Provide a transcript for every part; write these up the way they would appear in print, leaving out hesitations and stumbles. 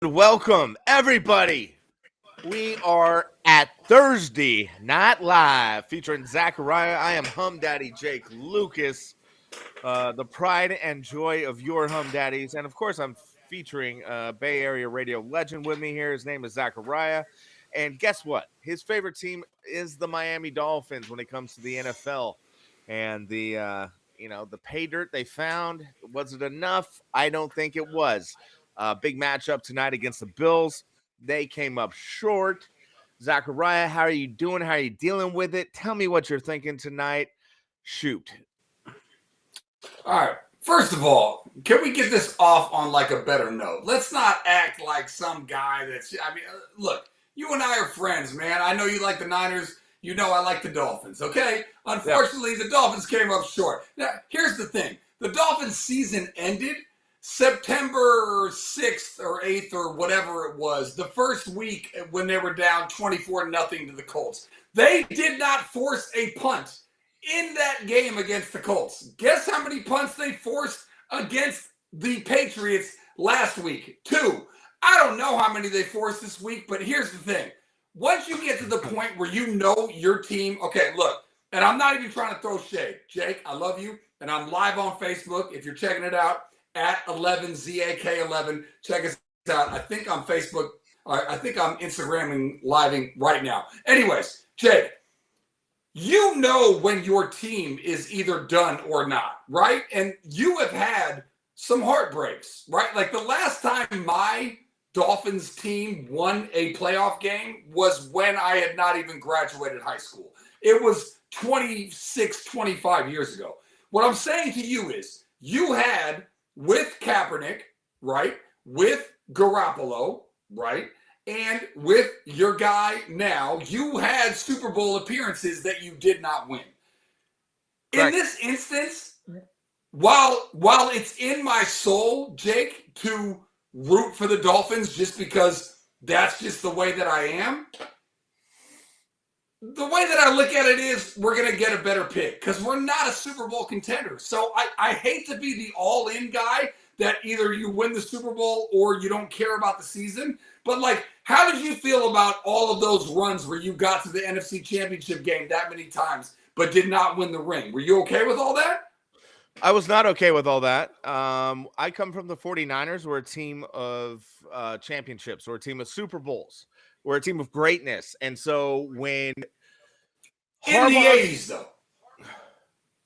Welcome, everybody. We are at ThurZdee, not live, featuring Zakariah. I am Humm Daddy Jake Lucas, the pride and joy of your Humm Daddies. And of course, I'm featuring Bay Area radio legend with me here. His name is Zakariah. And guess what? His favorite team is the Miami Dolphins when it comes to the NFL. And the pay dirt they found, was it enough? I don't think it was. Big matchup tonight against the Bills. They came up short. Zachariah, how are you doing? How are you dealing with it? Tell me what you're thinking tonight. Shoot. All right. First of all, can we get this off on like a better note? Let's not act like some guy look, you and I are friends, man. I know you like the Niners. You know I like the Dolphins, okay? Unfortunately, The Dolphins came up short. Now, here's the thing. The Dolphins season ended September 6th or 8th or whatever it was, the first week when they were down 24-0 to the Colts. They did not force a punt in that game against the Colts. Guess how many punts they forced against the Patriots last week? 2. I don't know how many they forced this week, but here's the thing. Once you get to the point where you know your team, okay, look, and I'm not even trying to throw shade. Jake, I love you, and I'm live on Facebook. If you're checking it out, at 11ZAK11, check us out. I think I'm Facebook, I think I'm Instagramming living right now. Anyways, Jake, you know when your team is either done or not, right? And you have had some heartbreaks, right? Like the last time my Dolphins team won a playoff game was when I had not even graduated high school. It was 26, 25 years ago. What I'm saying to you is you had, with Kaepernick, right, with Garoppolo, right, and with your guy now, you had Super Bowl appearances that you did not win. Correct. In this instance, while it's in my soul, Jake, to root for the Dolphins just because that's just the way that I am, the way that I look at it is we're going to get a better pick because we're not a Super Bowl contender. So I hate to be the all-in guy that either you win the Super Bowl or you don't care about the season. But, like, how did you feel about all of those runs where you got to the NFC Championship game that many times but did not win the ring? Were you okay with all that? I was not okay with all that. I come from the 49ers. We're a team of championships. We're a team of Super Bowls. We're a team of greatness. And so when in the 80s, though.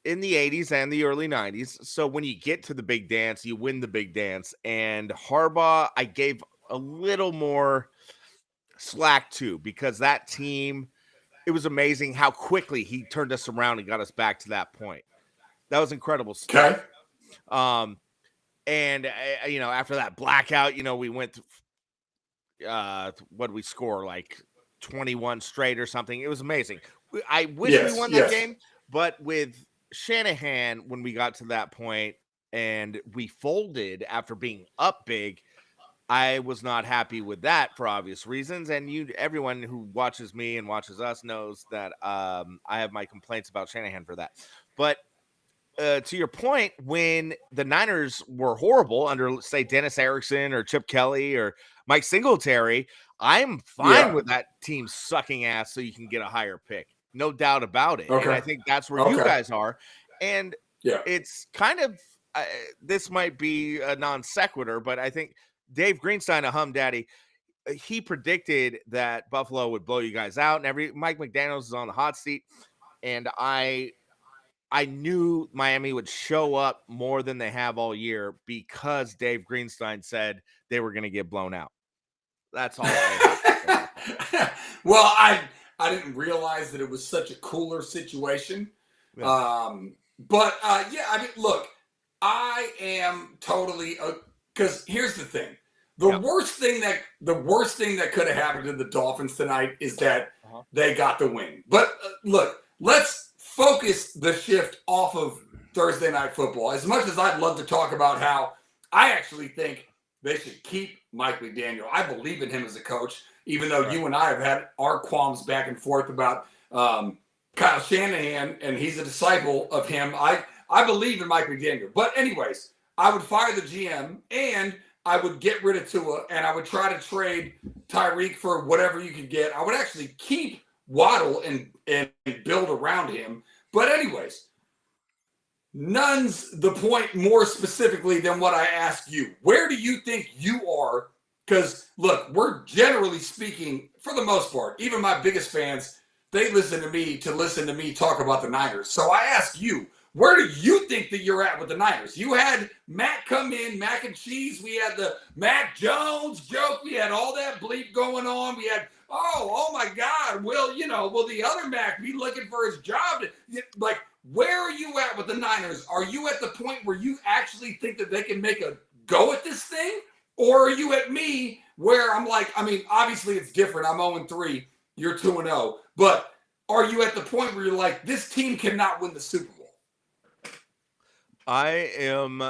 In the 80s and the early 90s. So when you get to the big dance, you win the big dance. And Harbaugh, I gave a little more slack to because that team, it was amazing how quickly he turned us around and got us back to that point. That was incredible stuff. Okay. And after that blackout, we went what did we score, like 21 straight or something. It was amazing. I wish we won that game, but with Shanahan, when we got to that point and we folded after being up big, I was not happy with that for obvious reasons. And everyone who watches me and watches us knows that I have my complaints about Shanahan for that. But to your point, when the Niners were horrible under, say, Dennis Erickson or Chip Kelly or Mike Singletary, I'm fine with that team sucking ass so you can get a higher pick. No doubt about it. Okay. And I think that's where you guys are. And it's kind of, this might be a non sequitur, but I think Dave Greenstein, a Humm Daddy, he predicted that Buffalo would blow you guys out. And Mike McDaniels is on the hot seat. And I knew Miami would show up more than they have all year because Dave Greenstein said they were going to get blown out. That's all I have. Well, I didn't realize that it was such a cooler situation. Yeah. Look, I am totally because here's the thing. The worst thing that could have happened to the Dolphins tonight is that they got the win. But look, let's focus the shift off of Thursday Night Football. As much as I'd love to talk about how I actually think they should keep Mike McDaniel. I believe in him as a coach, even though you and I have had our qualms back and forth about Kyle Shanahan, and he's a disciple of him. I believe in Mike McDaniel. But anyways, I would fire the GM, and I would get rid of Tua and I would try to trade Tyreek for whatever you could get. I would actually keep Waddle and build around him. But anyways, none's the point more specifically than what I asked you. Where do you think you are? Because look, we're generally speaking, for the most part, even my biggest fans, they listen to me talk about the Niners. So I ask you, where do you think that you're at with the Niners? You had Matt come in, mac and cheese. We had the Mac Jones joke. We had all that bleep going on. We had, oh my God, will the other Mac be looking for his job? Like, where are you at with the Niners? Are you at the point where you actually think that they can make a go at this thing? Or are you at me where I'm like, I mean, obviously it's different. I'm 0-3. You're 2-0. But are you at the point where you're like, this team cannot win the Super Bowl? I am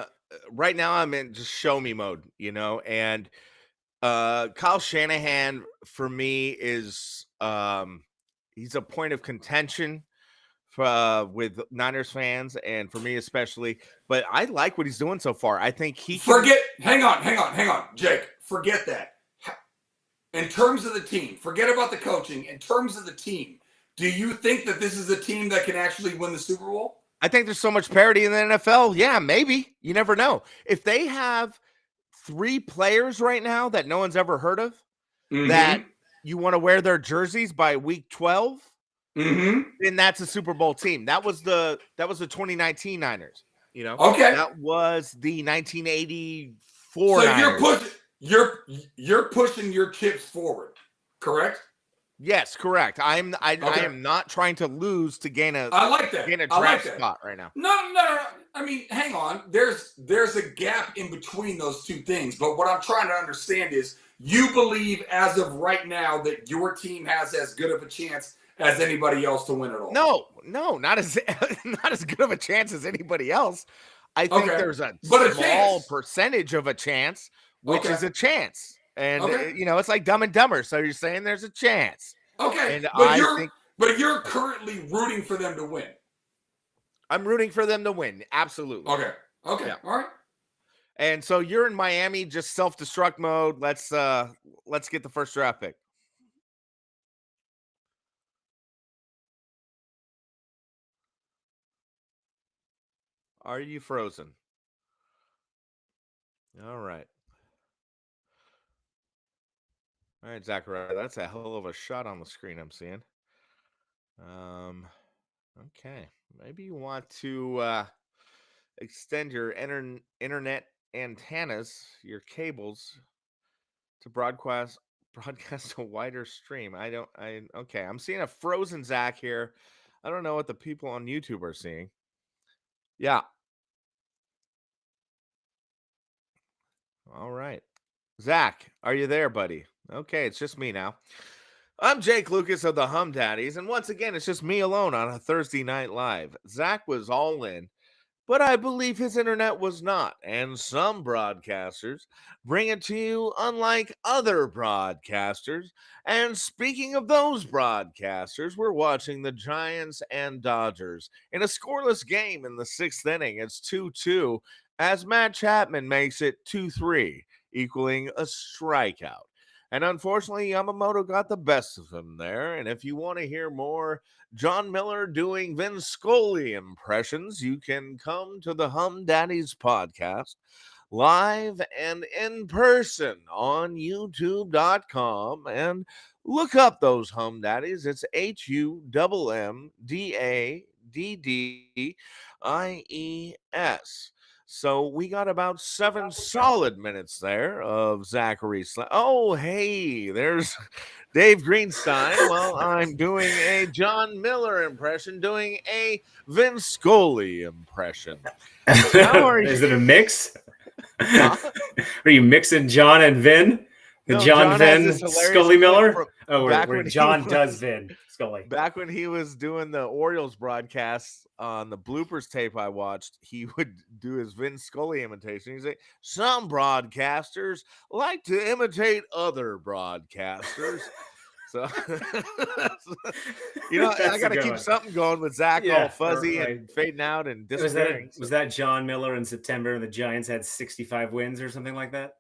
right now. I'm in just show me mode, and Kyle Shanahan for me is he's a point of contention with Niners fans and for me especially. But I like what he's doing so far. I think he hang on, Jake. Forget that. In terms of the team, forget about the coaching. In terms of the team, do you think that this is a team that can actually win the Super Bowl? I think there's so much parity in the NFL. Yeah, maybe. You never know. If they have 3 players right now that no one's ever heard of, that you want to wear their jerseys by week 12, then that's a Super Bowl team. That was the 2019 Niners. Okay. That was the 1984. So Niners. you're pushing your chips forward, correct? Yes, correct. I am not trying to lose to gain a. I like that. Gain a draft spot right now. No. I mean, hang on. There's a gap in between those two things. But what I'm trying to understand is, you believe as of right now that your team has as good of a chance as anybody else to win it all? No, not as good of a chance as anybody else. I think there's a small percentage of a chance, which is a chance. And it's like Dumb and Dumber. So you're saying there's a chance. Okay. And but you're currently rooting for them to win. I'm rooting for them to win. Absolutely. Okay. Yeah. All right. And so you're in Miami, just self-destruct mode. Let's get the first draft pick. Are you frozen? All right. All right, Zakariah, that's a hell of a shot on the screen I'm seeing. Okay. Maybe you want to extend your internet antennas, your cables, to broadcast a wider stream. Okay. I'm seeing a frozen Zach here. I don't know what the people on YouTube are seeing. Yeah. All right. Zach, are you there, buddy? Okay, it's just me now. I'm Jake Lucas of the Humm Daddies, and once again, it's just me alone on a Thursday Night Live. Zach was all in, but I believe his internet was not, and some broadcasters bring it to you unlike other broadcasters. And speaking of those broadcasters, we're watching the Giants and Dodgers in a scoreless game in the 6th inning. It's 2-2 as Matt Chapman makes it 2-3, equaling a strikeout. And unfortunately, Yamamoto got the best of him there. And if you want to hear more John Miller doing Vin Scully impressions, you can come to the Humm Daddies podcast live and in person on youtube.com and look up those Humm Daddies. It's HUMMDADDIES. So we got about 7 solid minutes there of Zachary. Oh, hey, there's Dave Greenstein. Well, I'm doing a John Miller impression, doing a Vin Scully impression. How are you? Is it a mix? Are you mixing John and Vin? John Vin Scully Miller? Where John does Vin Scully. Back when he was doing the Orioles broadcasts on the bloopers tape I watched, he would do his Vin Scully imitation. He'd say, some broadcasters like to imitate other broadcasters. So, I got to keep something going with Zach all fuzzy and fading out and disappearing. Was that John Miller in September and the Giants had 65 wins or something like that?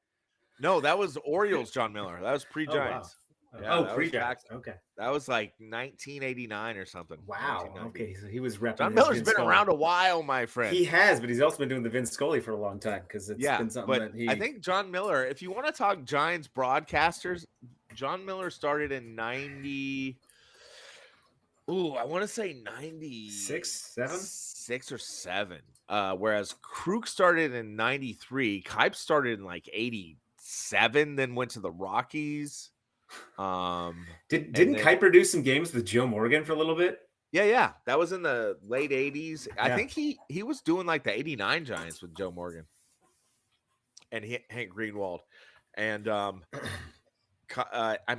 No, that was Orioles John Miller. That was pre-Giants. Oh, wow. Yeah, pre-Giants. Okay. That was like 1989 or something. Wow. Okay, so he was repping. John Miller's been around a while, my friend. He has, but he's also been doing the Vince Scully for a long time because it's been something that he. I think John Miller, if you want to talk Giants broadcasters, John Miller started in 90. Ooh, I want to say 96, 6 or 7. Whereas Krug started in 93. Kipe started in like 87, then went to the Rockies. Didn't Kiper do some games with Joe Morgan for a little bit? Yeah. That was in the late 80s. I think he was doing like the 89 Giants with Joe Morgan and Hank Greenwald. And I'm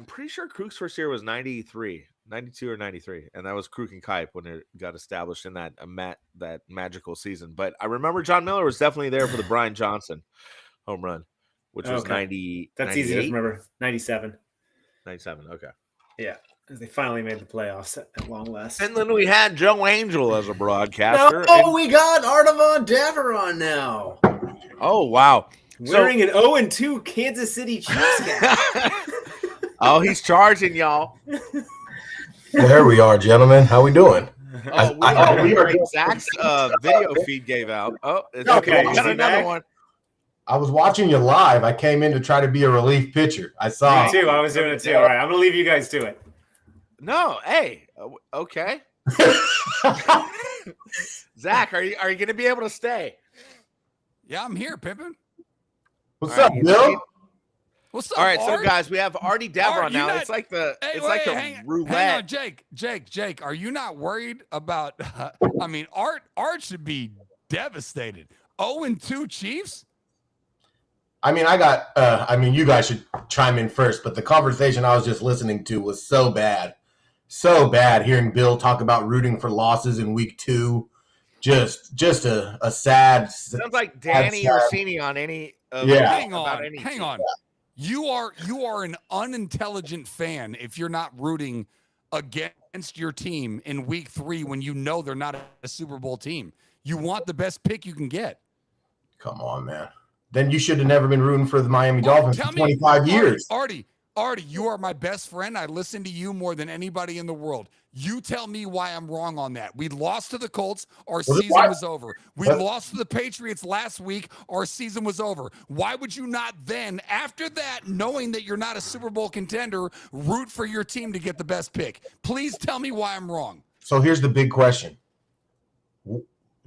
pretty sure Krug's first year was 93, 92 or 93. And that was Krug and Kipe when it got established in that magical season. But I remember John Miller was definitely there for the Brian Johnson home run, which was 90. That's 98? easy to remember. 97. 97. Okay. Yeah. They finally made the playoffs at long last. And then we had Joe Angel as a broadcaster. We got Artavon Daveron now. Oh, wow. Wearing an 0-2 Kansas City Chiefs cap. Oh, he's charging, y'all. There we are, gentlemen. How we doing? We are Zach's video feed gave out. Oh, it's okay. We got another one. I was watching you live. I came in to try to be a relief pitcher. I saw. Me too. I was doing it too. All right, I'm gonna leave you guys to it. No, hey, okay. Zach, are you going to be able to stay? Yeah, I'm here, Pippin. What's up, Bill? What's up? All right, Art? so guys, we have Artie Daveron now. It's like the roulette. Hang on, Jake. Are you not worried about? Art should be devastated. 0-2 Chiefs. You guys should chime in first, but the conversation I was just listening to was so bad. So bad hearing Bill talk about rooting for losses in week 2. Just a sad. Sounds like Danny Orsini on any. Hang on. You are an unintelligent fan if you're not rooting against your team in week 3 when you know they're not a Super Bowl team. You want the best pick you can get. Come on, man. Then you should have never been rooting for the Miami Dolphins for 25 years. Artie, you are my best friend. I listen to you more than anybody in the world. You tell me why I'm wrong on that. We lost to the Colts. Our season was over. We lost to the Patriots last week. Our season was over. Why would you not then, after that, knowing that you're not a Super Bowl contender, root for your team to get the best pick? Please tell me why I'm wrong. So here's the big question.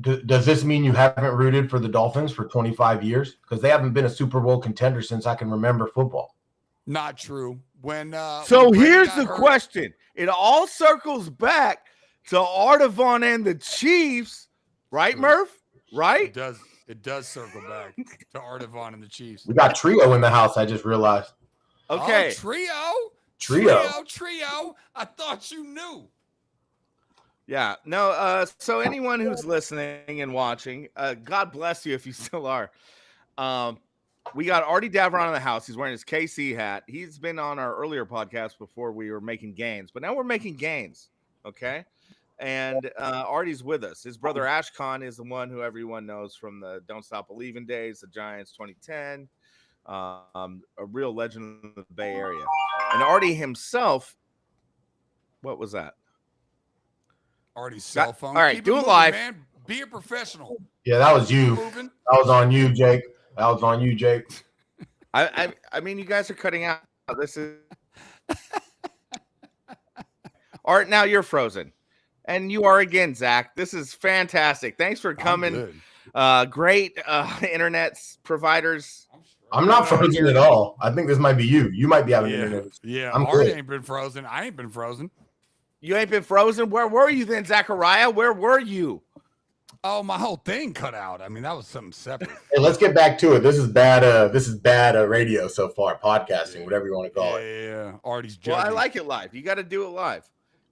Does this mean you haven't rooted for the Dolphins for 25 years? Because they haven't been a Super Bowl contender since I can remember football. Not true. So here's the question. It all circles back to Artavon and the Chiefs, right, Murph? Right? It does circle back to Artavon and the Chiefs. We got Trio in the house, I just realized. Okay. Oh, Trio. I thought you knew. Yeah. No, so anyone who's listening and watching, God bless you if you still are. We got Artie Daveron in the house. He's wearing his KC hat. He's been on our earlier podcast before we were making gains, but now we're making gains. Okay. And Artie's with us. His brother Ashcon is the one who everyone knows from the Don't Stop Believing days, the Giants 2010, a real legend of the Bay Area. And Artie himself, what was that? Artie's cell phone. All right, Keep do it moving, live. Man. Be a professional. Yeah, that was you. That was on you, Jake. I mean, you guys are cutting out. This is Art. Now you're frozen, and you are again, Zach. This is fantastic. Thanks for coming. Great internet providers. I'm not frozen at all. I think this might be you. You might be having internet. Yeah, Art ain't been frozen. I ain't been frozen. You ain't been frozen? Where were you then, Zakariah? Where were you? Oh, my whole thing cut out. I mean, that was something separate. Hey, let's get back to it. This is bad radio so far, podcasting, whatever you want to call it. Yeah. Artie's judging. Well, I like it live. You got to do it live.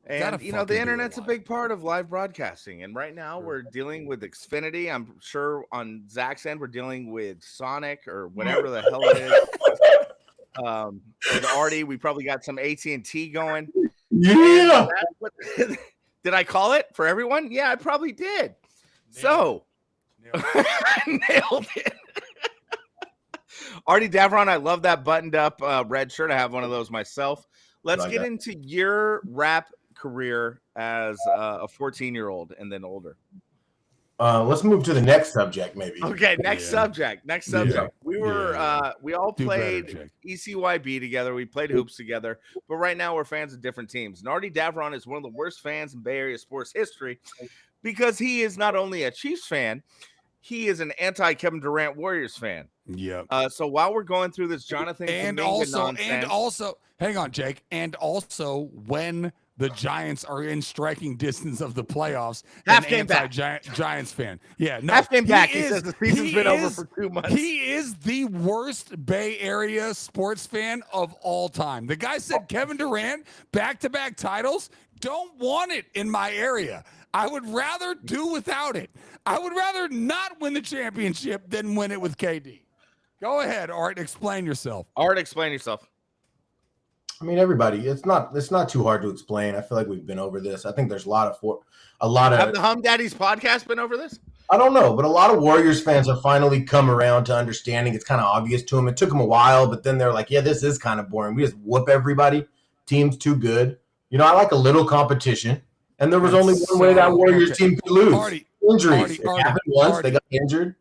And, the internet's a big part of live broadcasting. And right now we're dealing with Xfinity. I'm sure on Zach's end, we're dealing with Sonic or whatever the hell it is. With Artie, we probably got some AT&T going. Yeah. Did I call it for everyone? Yeah, I probably did. Nailed it. Artie Davron, I love that buttoned up red shirt. I have one of those myself. Let's get into your rap career as a 14-year-old and then older. Let's move to the next subject, maybe. Okay, next subject. We were we all played ECYB together. We played hoops together, but right now we're fans of different teams. And Artie Davron is one of the worst fans in Bay Area sports history because he is not only a Chiefs fan, he is an anti-Kevin Durant Warriors fan. Yep. So while we're going through this Jonathan also, hang on, Jake, and also when the Giants are in striking distance of the playoffs, half game back. Giants fan. Yeah, no, half game back. He says the season's been over for 2 months. He is the worst Bay Area sports fan of all time. The guy said Kevin Durant, back-to-back titles, don't want it in my area. I would rather do without it. I would rather not win the championship than win it with KD. Go ahead, Art. Explain yourself. I mean, everybody. It's not too hard to explain. I feel like we've been over this. I think there's a lot of. Have the Humm Daddies podcast been over this? I don't know, but a lot of Warriors fans have finally come around to understanding. It's kind of obvious to them. It took them a while, but then they're like, "Yeah, this is kind of boring. We just whoop everybody. Team's too good." You know, I like a little competition, and there was only one way that Warriors team could lose. Injuries. It happened once. They got injured.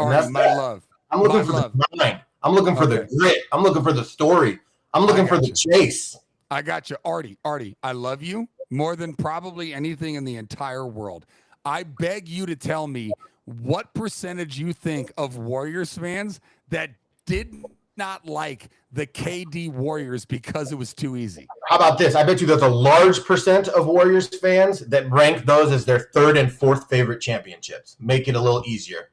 And that's love. I'm looking for the grind. I'm looking for the grit. I'm looking for the story. I'm looking for the chase. I got you. Artie, I love you more than probably anything in the entire world. I beg you to tell me what percentage you think of Warriors fans that did not like the KD Warriors because it was too easy. How about this? I bet you there's a large percent of Warriors fans that rank those as their third and fourth favorite championships. Make it a little easier.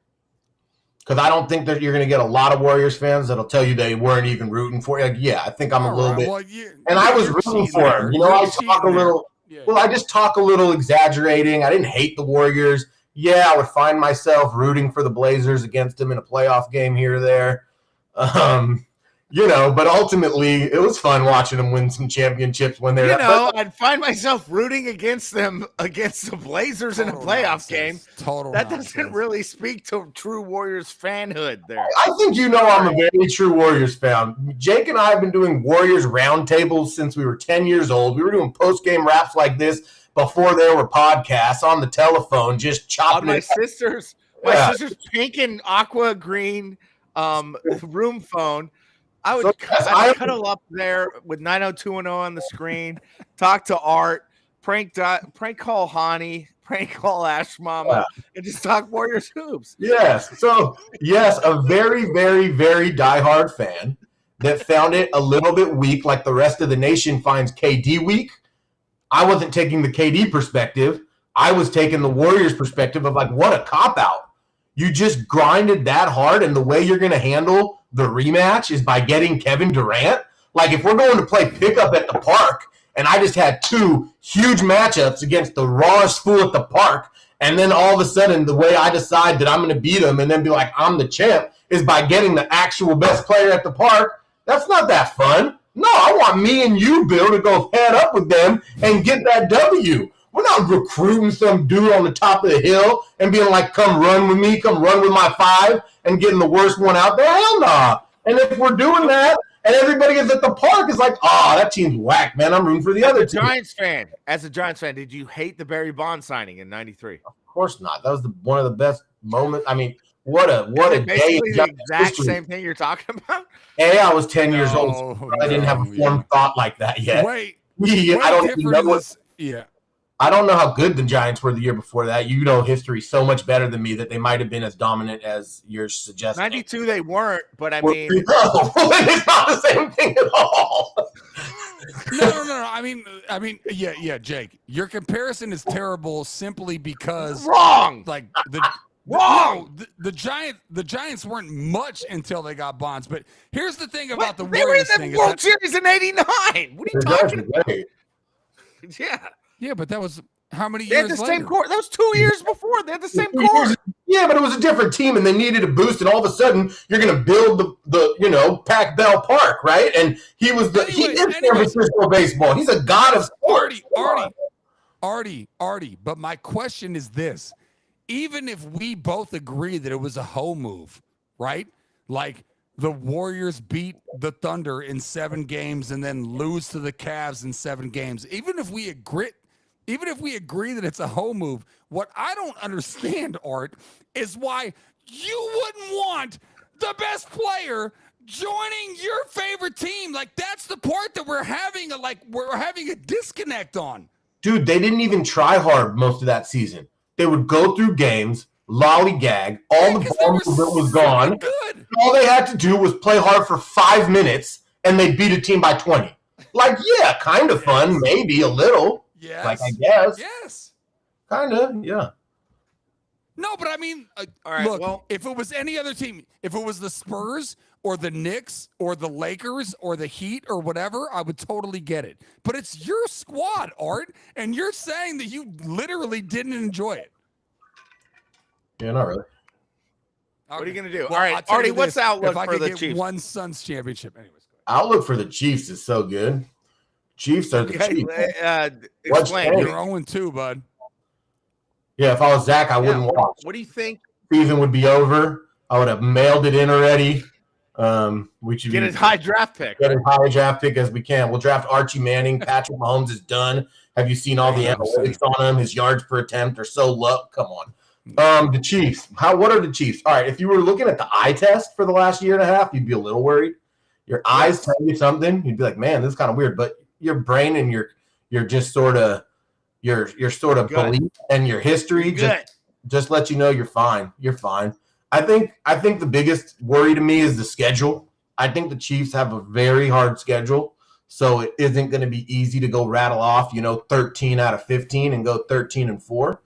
Because I don't think that you're going to get a lot of Warriors fans that'll tell you they weren't even rooting for you. Like, yeah, I think I'm a little bit. Well, and I was rooting for him. You know, I talk a little. Well, I just talk a little exaggerating. I didn't hate the Warriors. Yeah, I would find myself rooting for the Blazers against them in a playoff game here or there. You know, but ultimately it was fun watching them win some championships when they're. You know, I'd find myself rooting against them against the Blazers in a playoff game. That doesn't really speak to true Warriors fanhood there. I think you know I'm a very true Warriors fan. Jake and I have been doing Warriors roundtables since we were 10 years old. We were doing post-game raps like this before there were podcasts on the telephone, just chopping my sister's pink and aqua green room phone. I would cuddle up there with 90210 on the screen, talk to Art, prank call Hani, prank call Ash Mama, and just talk Warriors hoops. Yes. So, yes, a very, very, very diehard fan that found it a little bit weak, like the rest of the nation finds KD weak. I wasn't taking the KD perspective. I was taking the Warriors perspective of like, what a cop-out. You just grinded that hard, and the way you're going to handle the rematch is by getting Kevin Durant. Like, if we're going to play pickup at the park, and I just had two huge matchups against the rawest fool at the park, and then all of a sudden the way I decide that I'm going to beat him and then be like, I'm the champ, is by getting the actual best player at the park, that's not that fun. No, I want me and you, Bill, to go head up with them and get that W. We're not recruiting some dude on the top of the hill and being like, come run with me, come run with my five, and getting the worst one out there. Hell nah. And if we're doing that, and everybody is at the park is like, that team's whack, man. I'm rooting for the other team. As a Giants fan, did you hate the Barry Bonds signing in '93? Of course not. That was one of the best moments. I mean, what a day. Basically the exact same thing you're talking about? I was 10 years old. So I didn't have a formed thought like that yet. Wait, I don't even know what. Yeah. I don't know how good the Giants were the year before that. You know history so much better than me that they might have been as dominant as you're suggesting. 92 they weren't, but I mean. No, it's not the same thing at all. No. I mean, yeah, Jake. Your comparison is terrible simply because wrong. Like wrong. The Giants weren't much until they got Bonds. But here's the thing about the Warriors thing. They were in the World Series in '89. What are you talking about? Yeah. Yeah, but that was how many years later? Same core. That was 2 years before. They had the same core. Yeah, but it was a different team, and they needed a boost. And all of a sudden, you're going to build the Pac Bell Park, right? And he is San Francisco baseball. He's a god of sports. Artie. But my question is this: even if we both agree that it was a hoe move, right? Like the Warriors beat the Thunder in 7 games and then lose to the Cavs in 7 games. Even if we agree that it's a home move, what I don't understand, Art, is why you wouldn't want the best player joining your favorite team. Like, that's the part that we're having a disconnect on. Dude, they didn't even try hard most of that season. They would go through games, lollygag, all the ball movement was gone. Good. All they had to do was play hard for 5 minutes, and they beat a team by 20. Like, yeah, kind of fun, maybe a little. Yes. Like, I guess. Yes. Kind of, yeah. No, but I mean, all right, look, well, if it was any other team, if it was the Spurs or the Knicks or the Lakers or the Heat or whatever, I would totally get it. But it's your squad, Art, and you're saying that you literally didn't enjoy it. Yeah, not really. Okay. What are you going to do? Well, All right, Artie, what's the outlook for the get Chiefs? One Suns championship. Anyways. Outlook for the Chiefs is so good. Chiefs are the Chiefs. Explain. You're 0-2, bud. Yeah, if I was Zach, I wouldn't watch. What do you think? Season would be over. I would have mailed it in already. We should get a high draft pick. Get a high draft pick as we can. We'll draft Archie Manning. Patrick Mahomes is done. Have you seen all the analytics on him? His yards per attempt are so low. Come on. The Chiefs. What are the Chiefs? All right, if you were looking at the eye test for the last year and a half, you'd be a little worried. Your eyes tell you something. You'd be like, man, this is kind of weird. But your brain and you're just sort of your sort of belief and your history just let you know you're fine. You're fine. I think the biggest worry to me is the schedule. I think the Chiefs have a very hard schedule, so it isn't going to be easy to go rattle off, 13 out of 15 and go 13-4.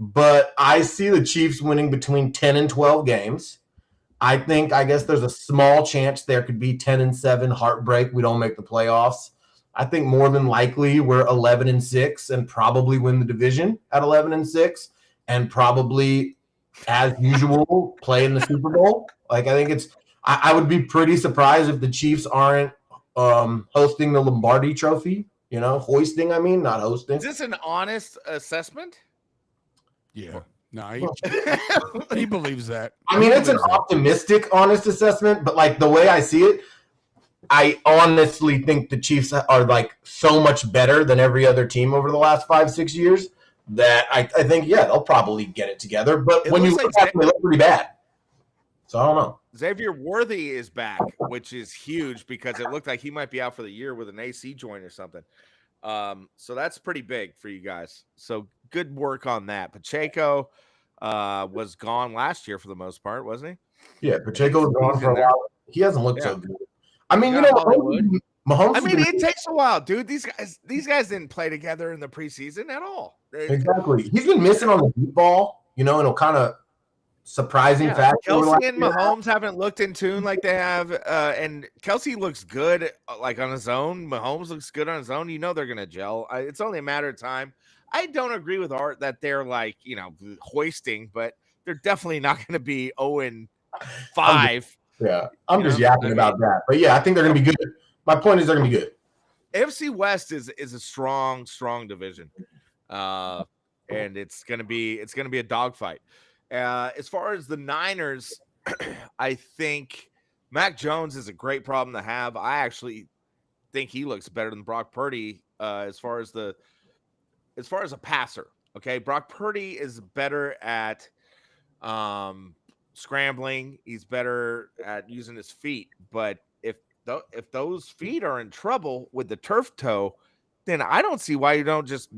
But I see the Chiefs winning between 10 and 12 games. I guess there's a small chance there could be 10-7 heartbreak. We don't make the playoffs. I think more than likely we're 11-6 and probably win the division at 11-6 and probably, as usual, play in the Super Bowl. Like, I think I would be pretty surprised if the Chiefs aren't hosting the Lombardi Trophy. Hoisting, not hosting. Is this an honest assessment? Yeah. No, he believes that. It's an optimistic, honest assessment, but like the way I see it, I honestly think the Chiefs are like so much better than every other team over the last 5-6 years that I think, they'll probably get it together. But when you look at them, they look pretty bad. So I don't know. Xavier Worthy is back, which is huge because it looked like he might be out for the year with an AC joint or something. So that's pretty big for you guys. So good work on that. Pacheco was gone last year for the most part, wasn't he? Yeah, Pacheco was gone for a while. He hasn't looked so good. Mahomes. It takes a while, dude. These guys didn't play together in the preseason at all. Exactly. He's been missing on the deep ball, in a kind of surprising fashion. Kelsey and Mahomes haven't looked in tune like they have, and Kelsey looks good like on his own. Mahomes looks good on his own. They're going to gel. It's only a matter of time. I don't agree with Art that they're like, hoisting, but they're definitely not going to be 0-5. I'm just yapping about that. But yeah, I think they're going to be good. My point is they're going to be good. AFC West is a strong division. And it's going to be a dogfight. As far as the Niners, I think Mac Jones is a great problem to have. I actually think he looks better than Brock Purdy as far as a passer. Okay, Brock Purdy is better at scrambling. He's better at using his feet. But if those feet are in trouble with the turf toe, then I don't see why you don't just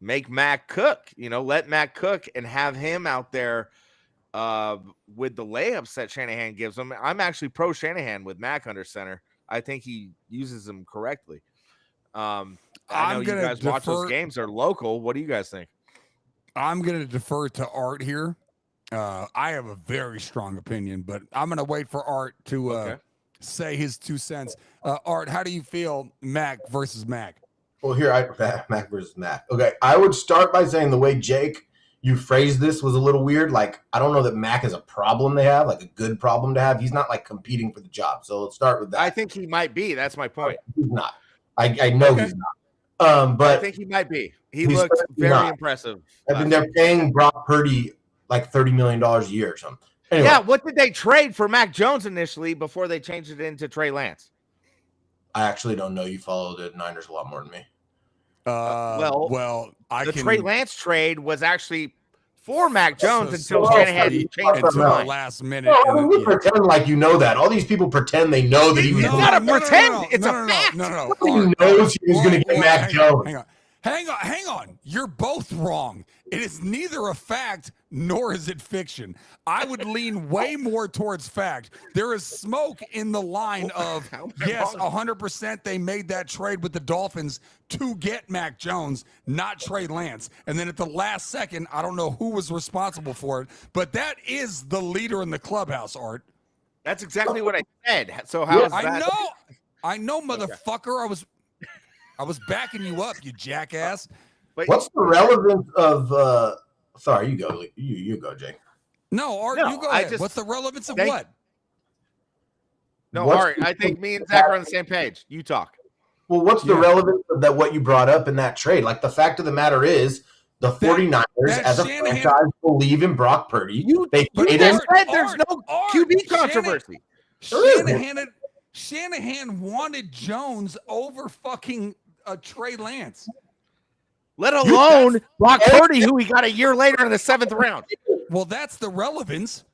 make Mac cook. Let Mac cook and have him out there with the layups that Shanahan gives him. I'm actually pro Shanahan with Mac under center. I think he uses them correctly. I know you guys watch those games. They're local. What do you guys think? I'm going to defer to Art here. I have a very strong opinion, but I'm going to wait for Art to say his 2 cents. Art, how do you feel Mac versus Mac? Well, Mac versus Mac. Okay, I would start by saying the way Jake, you phrased this was a little weird. Like, I don't know that Mac is a problem they have, like a good problem to have. He's not like competing for the job. So let's start with that. I think he might be. That's my point. He's not. I know he's not. But I think he might be. He looked very impressive. I think they're paying Brock Purdy like $30 million a year or something. Anyway. Yeah, what did they trade for Mac Jones initially before they changed it into Trey Lance? I actually don't know. You follow the Niners a lot more than me. The Trey Lance trade was actually for Mac Jones until Shanahan changed his mind. Last minute. Well, you pretend like you know that. All these people pretend they know that he was. It's not a pretend. It's a fact. No. He knows he was going to get Mac Jones. Hang on. You're both wrong. It is neither a fact nor is it fiction. I would lean way more towards fact. There is smoke in the line of, yes, 100% they made that trade with the Dolphins to get Mac Jones, not Trey Lance. And then at the last second, I don't know who was responsible for it, but that is the leader in the clubhouse, Art. That's exactly what I said. So how is that? I know, motherfucker. I was backing you up, you jackass. What's the relevance of sorry, you go. You go, Jake. No, Art, you go ahead. What's the relevance of what? No, Art, I think me and Zach are on the same page. You talk. Well, what's the relevance of that what you brought up in that trade? Like, the fact of the matter is the 49ers as a franchise believe in Brock Purdy. They said there's no QB controversy. Shanahan wanted Jones over fucking Trey Lance. Let alone Brock Purdy, who he got a year later in the 7th round. Well, that's the relevance.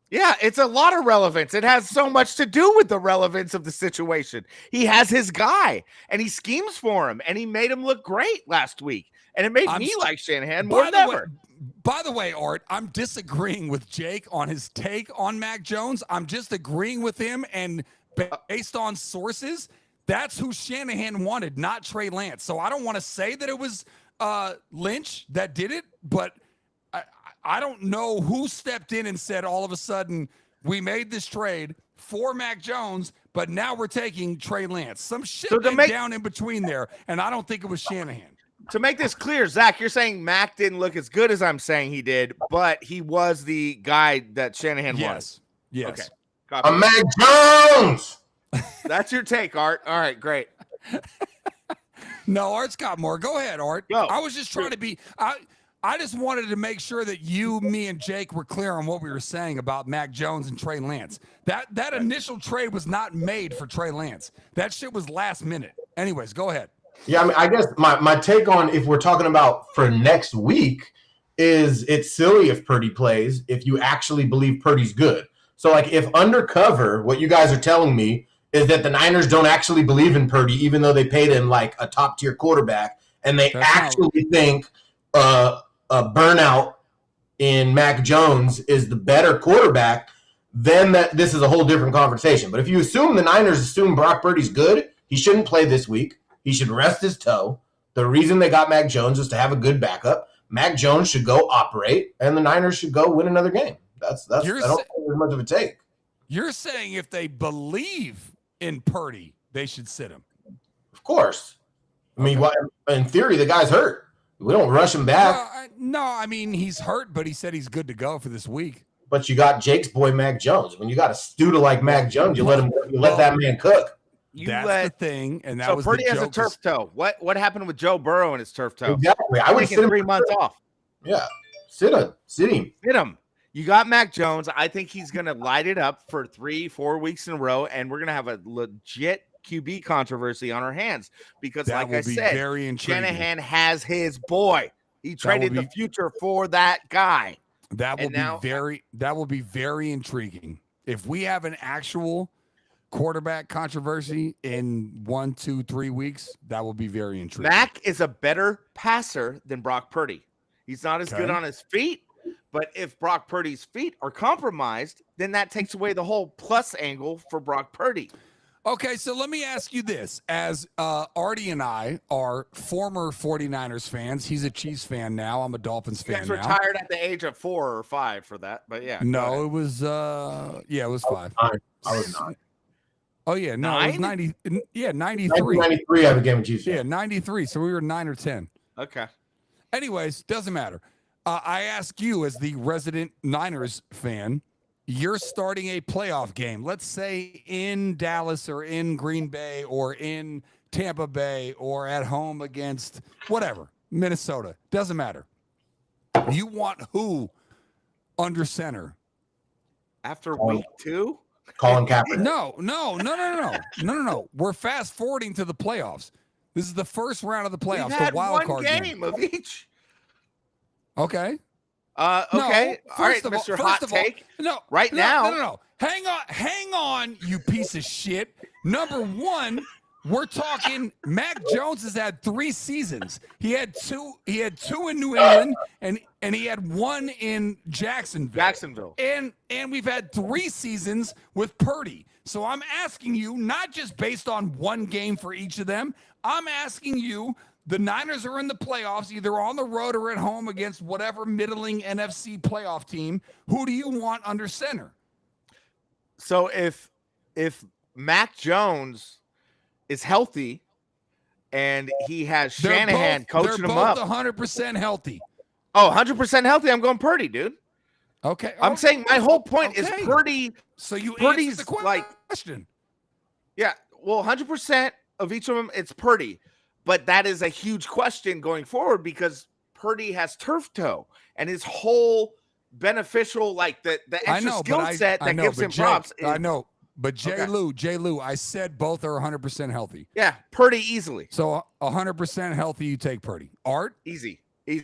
Yeah, it's a lot of relevance. It has so much to do with the relevance of the situation. He has his guy, and he schemes for him, and he made him look great last week. And it made me like Shanahan more than ever. By the way, Art, I'm disagreeing with Jake on his take on Mac Jones. I'm just agreeing with him, and based on sources, that's who Shanahan wanted, not Trey Lance. So I don't want to say that it was Lynch that did it, but I don't know who stepped in and said all of a sudden we made this trade for Mac Jones, but now we're taking Trey Lance. Some shit went down in between there, and I don't think it was Shanahan. To make this clear, Zach, you're saying Mac didn't look as good as I'm saying he did, but he was the guy that Shanahan was. Yes. Okay. A Mac Jones. That's your take, Art. All right, great. No, Art's got more. Go ahead, Art. Go. I was just trying to be I just wanted to make sure that you, me, and Jake were clear on what we were saying about Mac Jones and Trey Lance. That initial trade was not made for Trey Lance. That shit was last minute. Anyways, go ahead. Yeah, I mean, I guess my take on, if we're talking about for next week, is it's silly if Purdy plays if you actually believe Purdy's good. So, like, if undercover, what you guys are telling me is that the Niners don't actually believe in Purdy, even though they paid him like a top-tier quarterback, and they think a burnout in Mac Jones is the better quarterback, then this is a whole different conversation. But if you assume the Niners assume Brock Purdy's good, he shouldn't play this week. He should rest his toe. The reason they got Mac Jones is to have a good backup. Mac Jones should go operate, and the Niners should go win another game. That's I don't think there's much of a take. You're saying if they believe in Purdy, they should sit him. Of course. I mean, in theory, the guy's hurt. We don't rush him back. No, I mean, he's hurt, but he said he's good to go for this week. But you got Jake's boy, Mac Jones. When you got a student like Mac Jones, you let that man cook. That's the thing, and that was Purdy the has a turf toe. What happened with Joe Burrow and his turf toe? Exactly. I would taking 3 months off. Yeah, sit him. Sit him. You got Mac Jones. I think he's going to light it up for 3-4 weeks in a row, and we're going to have a legit QB controversy on our hands because, like I said, Shanahan has his boy. He traded the future for that guy. That will be very intriguing. If we have an actual quarterback controversy in 1, 2, 3 weeks, that will be very intriguing. Mac is a better passer than Brock Purdy. He's not as good on his feet, but if Brock Purdy's feet are compromised, then that takes away the whole plus angle for Brock Purdy. Okay, so let me ask you this. As Artie and I are former 49ers fans, he's a Chiefs fan now. I'm a Dolphins fan now. You guys retired at the age of 4 or 5 for that, but yeah. No, it was, it was 5. I was 9. Oh, yeah, no, 9? it was 90. Yeah, 93. 1993, I became a Chiefs fan. Yeah, 93. So we were 9 or 10. Okay. Anyways, doesn't matter. I ask you, as the resident Niners fan, you're starting a playoff game. Let's say in Dallas or in Green Bay or in Tampa Bay or at home against whatever, Minnesota. Doesn't matter. You want who under center? After week 2? Colin Kaepernick. No. We're fast forwarding to the playoffs. This is the first round of the playoffs. We've had the wild one card game of each. Okay. Okay. All right, Mr. Hot Take. No. Hang on, you piece of shit. Number one, we're talking Mac Jones has had 3 seasons. He had two in New England and he had 1 in Jacksonville. And we've had 3 seasons with Purdy. So I'm asking you, not just based on 1 game for each of them, I'm asking you, the Niners are in the playoffs, either on the road or at home against whatever middling NFC playoff team. Who do you want under center? So if Mac Jones is healthy and he has Shanahan coaching him up. They're both 100% healthy. Oh, 100% healthy. I'm going Purdy, dude. Okay. I'm saying my whole point is Purdy. So Purdy's answered the question. Yeah. Well, 100% of each of them, it's Purdy. But that is a huge question going forward because Purdy has turf toe and his whole beneficial, like the extra skill set that gives him props. I know. But J. Lou, I said both are 100% healthy. Yeah, Purdy easily. So 100% healthy, you take Purdy. Art? Easy. Art?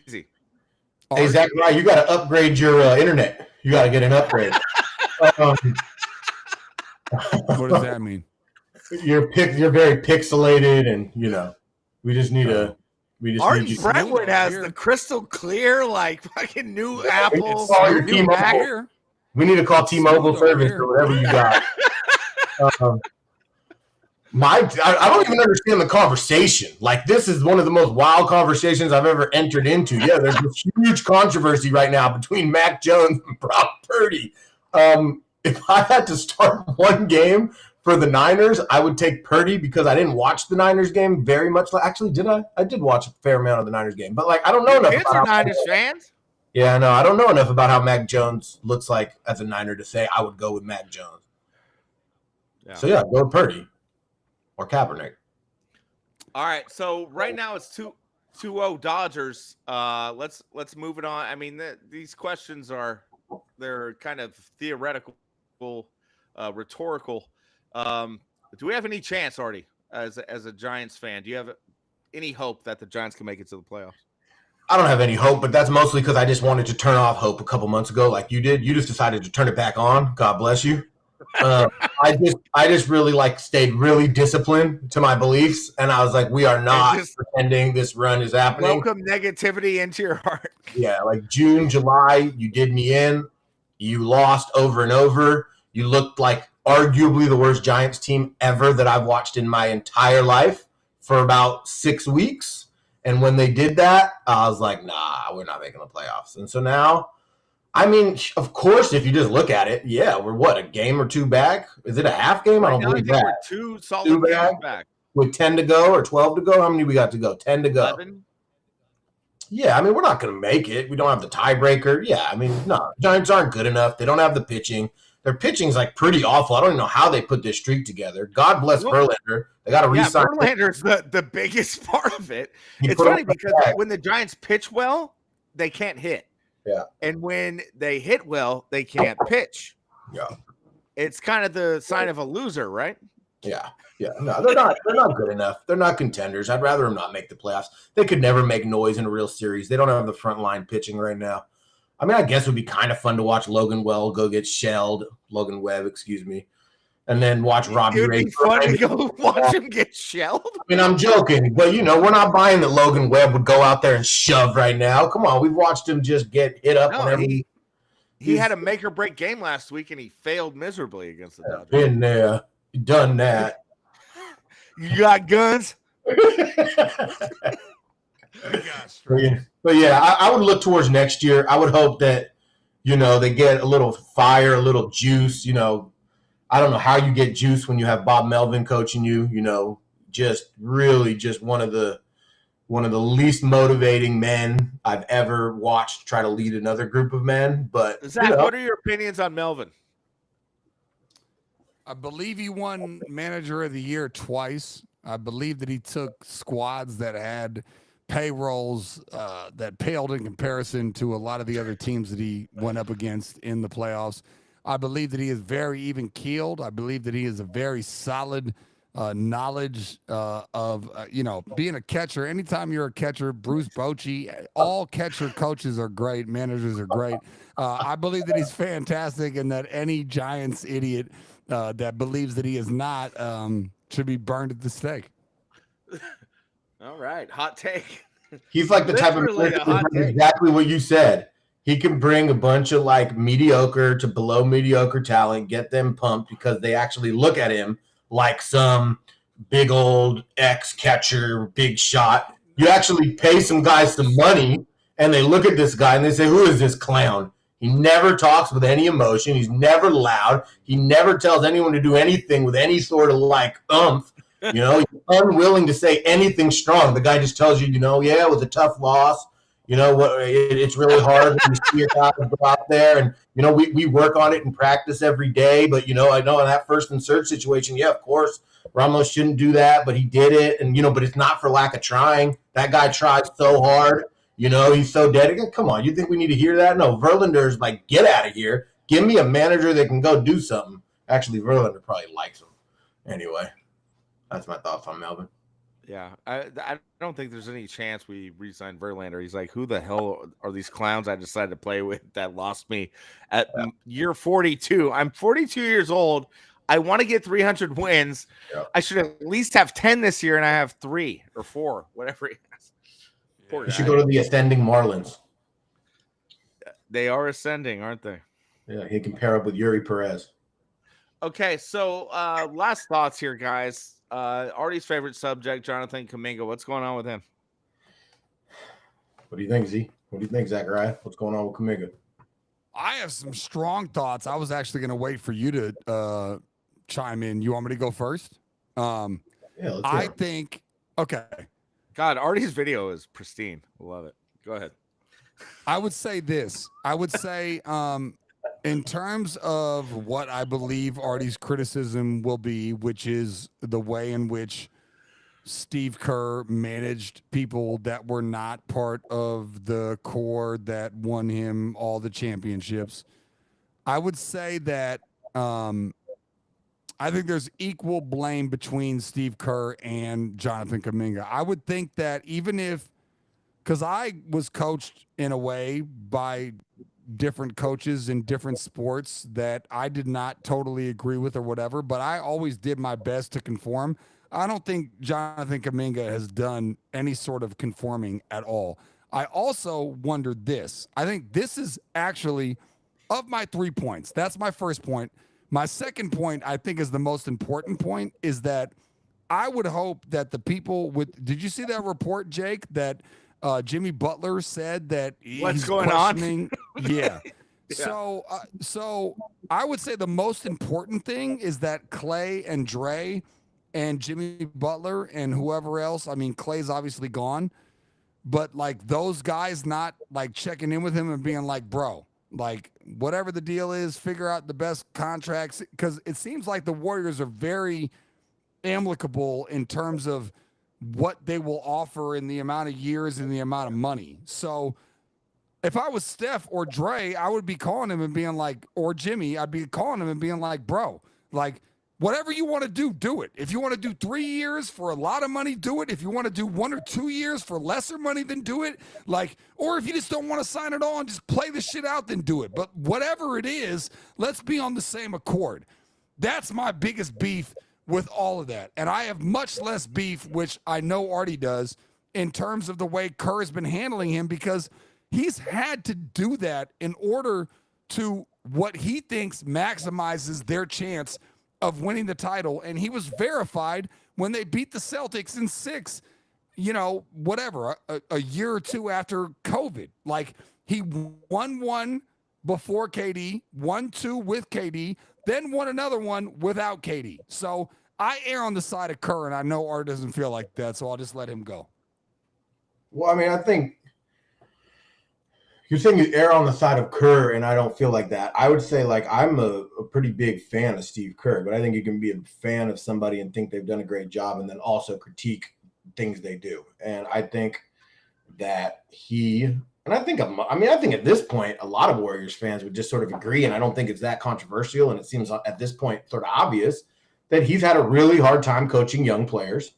Hey, Zakariah, you got to upgrade your internet. You got to get an upgrade. What does that mean? You're very pixelated, and we just need a. Art Brentwood has the crystal clear, like fucking new Apple. We need to call T-Mobile service or whatever you got. I don't even understand the conversation. Like, this is one of the most wild conversations I've ever entered into. Yeah, there's a huge controversy right now between Mac Jones and Brock Purdy. If I had to start one game for the Niners, I would take Purdy because I didn't watch the Niners game very much. Actually, did I? I did watch a fair amount of the Niners game, but I don't know enough about Niners fans. Yeah, no, I don't know enough about how Mac Jones looks like as a Niner to say I would go with Mac Jones. Yeah. So, go with Purdy or Kaepernick. All right, so right now it's 2-0 Dodgers. Let's move it on. I mean, these questions they're kind of theoretical, rhetorical. Do we have any chance, Artie, as a Giants fan? Do you have any hope that the Giants can make it to the playoffs? I don't have any hope, but that's mostly because I just wanted to turn off hope a couple months ago, like you did. You just decided to turn it back on. God bless you. I just really stayed really disciplined to my beliefs, and I was like, we are not pretending this run is happening. Welcome negativity into your heart. Yeah, like June, July, you did me in. You lost over and over. You looked like arguably the worst Giants team ever that I've watched in my entire life for about 6 weeks. And when they did that, I was like, nah, we're not making the playoffs. And so now, I mean, of course, if you just look at it, yeah, we're a game or 2 back? Is it a half game? I don't believe that. We're 2 solid games back. With 10 to go or 12 to go? How many we got to go? 10 to go. 11? Yeah, I mean, we're not going to make it. We don't have the tiebreaker. Yeah, I mean, no, Giants aren't good enough. They don't have the pitching. Their pitching's pretty awful. I don't even know how they put this streak together. God bless Verlander. They got to re-sign. Verlander's the biggest part of it. It's funny because when the Giants pitch well, they can't hit. Yeah. And when they hit well, they can't pitch. Yeah. It's kind of the sign of a loser, right? Yeah. Yeah. No, they're not good enough. They're not contenders. I'd rather them not make the playoffs. They could never make noise in a real series. They don't have the front line pitching right now. I mean, I guess it would be kind of fun to watch Logan Webb, excuse me, and then watch Robbie Ray. It would be fun to go watch him get shelled. I mean, I'm joking, but we're not buying that Logan Webb would go out there and shove right now. Come on, we've watched him just get hit up. He had a make or break game last week, and he failed miserably against the Dodgers. Been there, done that. You got guns. But yeah, I would look towards next year. I would hope that, they get a little fire, a little juice. I don't know how you get juice when you have Bob Melvin coaching you, just really just one of the least motivating men I've ever watched try to lead another group of men. But Zach, what are your opinions on Melvin? I believe he won Manager of the Year twice. I believe that he took squads that had payrolls that paled in comparison to a lot of the other teams that he went up against in the playoffs. I believe that he is very even keeled. I believe that he is a very solid knowledge of being a catcher. Anytime you're a catcher, Bruce Bochy, all catcher coaches are great, managers are great. I believe that he's fantastic, and that any Giants idiot that believes that he is not should be burned at the stake. All right, hot take. He's like the type of exactly what you said. He can bring a bunch of like mediocre to below mediocre talent, get them pumped because they actually look at him like some big old ex-catcher, big shot. You actually pay some guys some money, and they look at this guy and they say, who is this clown? He never talks with any emotion. He's never loud. He never tells anyone to do anything with any sort of like oomph. You know, he's unwilling to say anything strong. The guy just tells you, yeah, it was a tough loss. You know what? It's really hard when you see a guy go out there, and we work on it in practice every day. But I know in that first and third situation, yeah, of course, Ramos shouldn't do that, but he did it, and but it's not for lack of trying. That guy tried so hard. He's so dedicated. Come on, you think we need to hear that? No, Verlander's like, get out of here. Give me a manager that can go do something. Actually, Verlander probably likes him. Anyway, that's my thoughts on Melvin. Yeah, I don't think there's any chance we re-sign Verlander. He's like, who the hell are these clowns I decided to play with that lost me at year 42? I'm 42 years old. I want to get 300 wins. Yeah. I should at least have 10 this year, and I have 3 or 4, whatever it is. You should go to the ascending Marlins. They are ascending, aren't they? Yeah, he can pair up with Yuri Perez. Okay, so last thoughts here, guys. Artie's favorite subject, Jonathan Kuminga. What's going on with him? What do you think, Z? What do you think, Zakariah? What's going on with Kuminga? I have some strong thoughts. I was actually going to wait for you to chime in. You want me to go first? I think, okay. God, Artie's video is pristine. Love it. Go ahead. I would say this. I would say in terms of what I believe Artie's criticism will be, which is the way in which Steve Kerr managed people that were not part of the core that won him all the championships. I would say that I think there's equal blame between Steve Kerr and Jonathan Kuminga. I would think that even if, because I was coached in a way by different coaches in different sports that I did not totally agree with or whatever, but I always did my best to conform. I don't think Jonathan Kuminga has done any sort of conforming at all. I also wondered this. I think this is actually, of my 3 points, that's my first point. My second point, I think, is the most important point, is that I would hope that the people with, did you see that report, Jake, that Jimmy Butler said that what's going on? Yeah. So I would say the most important thing is that Clay and Dre and Jimmy Butler and whoever else, I mean, Clay's obviously gone, but like those guys not like checking in with him and being like, bro, like whatever the deal is, figure out the best contracts. Because it seems like the Warriors are very amicable in terms of what they will offer in the amount of years and the amount of money. So if I was Steph or Dre, I would be calling him and being like, or Jimmy, I'd be calling him and being like, bro, like whatever you want to do, do it. If you want to do 3 years for a lot of money, do it. If you want to do 1 or 2 years for lesser money, then do it. Like, or if you just don't want to sign it on, just play the shit out, then do it. But whatever it is, let's be on the same accord. That's my biggest beef with all of that. And I have much less beef, which I know Artie does, in terms of the way Kerr has been handling him, because he's had to do that in order to what he thinks maximizes their chance of winning the title. And he was verified when they beat the Celtics in 6, whatever, a year or 2 after COVID. Like, he won 1 before KD, won 2 with KD, then won another one without KD. So I err on the side of Kerr, and I know Art doesn't feel like that, so I'll just let him go. Well, I mean, I think you're saying you err on the side of Kerr, and I don't feel like that. I would say, like, I'm a pretty big fan of Steve Kerr, but I think you can be a fan of somebody and think they've done a great job and then also critique things they do. And I think that he And I think at this point, a lot of Warriors fans would just sort of agree, and I don't think it's that controversial. And it seems at this point sort of obvious that he's had a really hard time coaching young players.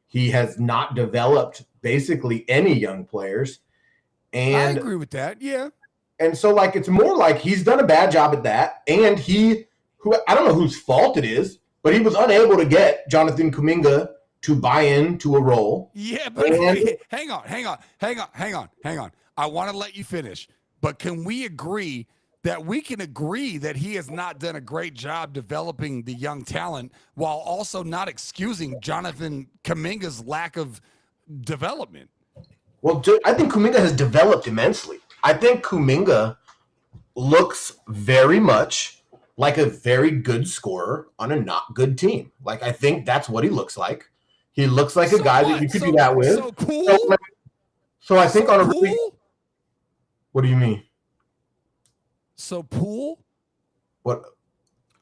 He has not developed basically any young players. And I agree with that. Yeah. And so, like, it's more like he's done a bad job at that. And I don't know whose fault it is, but he was unable to get Jonathan Kuminga to buy into a role. Yeah, but hang on. I want to let you finish, but can we agree that he has not done a great job developing the young talent while also not excusing Jonathan Kuminga's lack of development? Well, I think Kuminga has developed immensely. I think Kuminga looks very much like a very good scorer on a not good team. Like, I think that's what he looks like. He looks like a guy that you could do that with. So cool. So I think on a really, what do you mean? So Poole? What?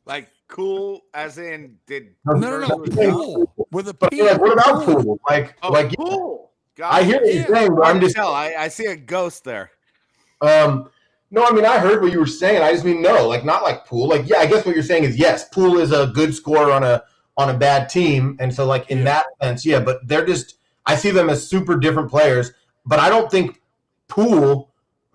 Like cool as in did No. Poole with a P. Like, what about Poole? Poole. I hear what you're saying, but I'm just I see a ghost there. No, I mean, I heard what you were saying. I just mean, no, like, not like Poole. Like, yeah, I guess what you're saying is, yes, Poole is a good scorer on a bad team. And so, like, in that sense, yeah, but I see them as super different players, but I don't think Poole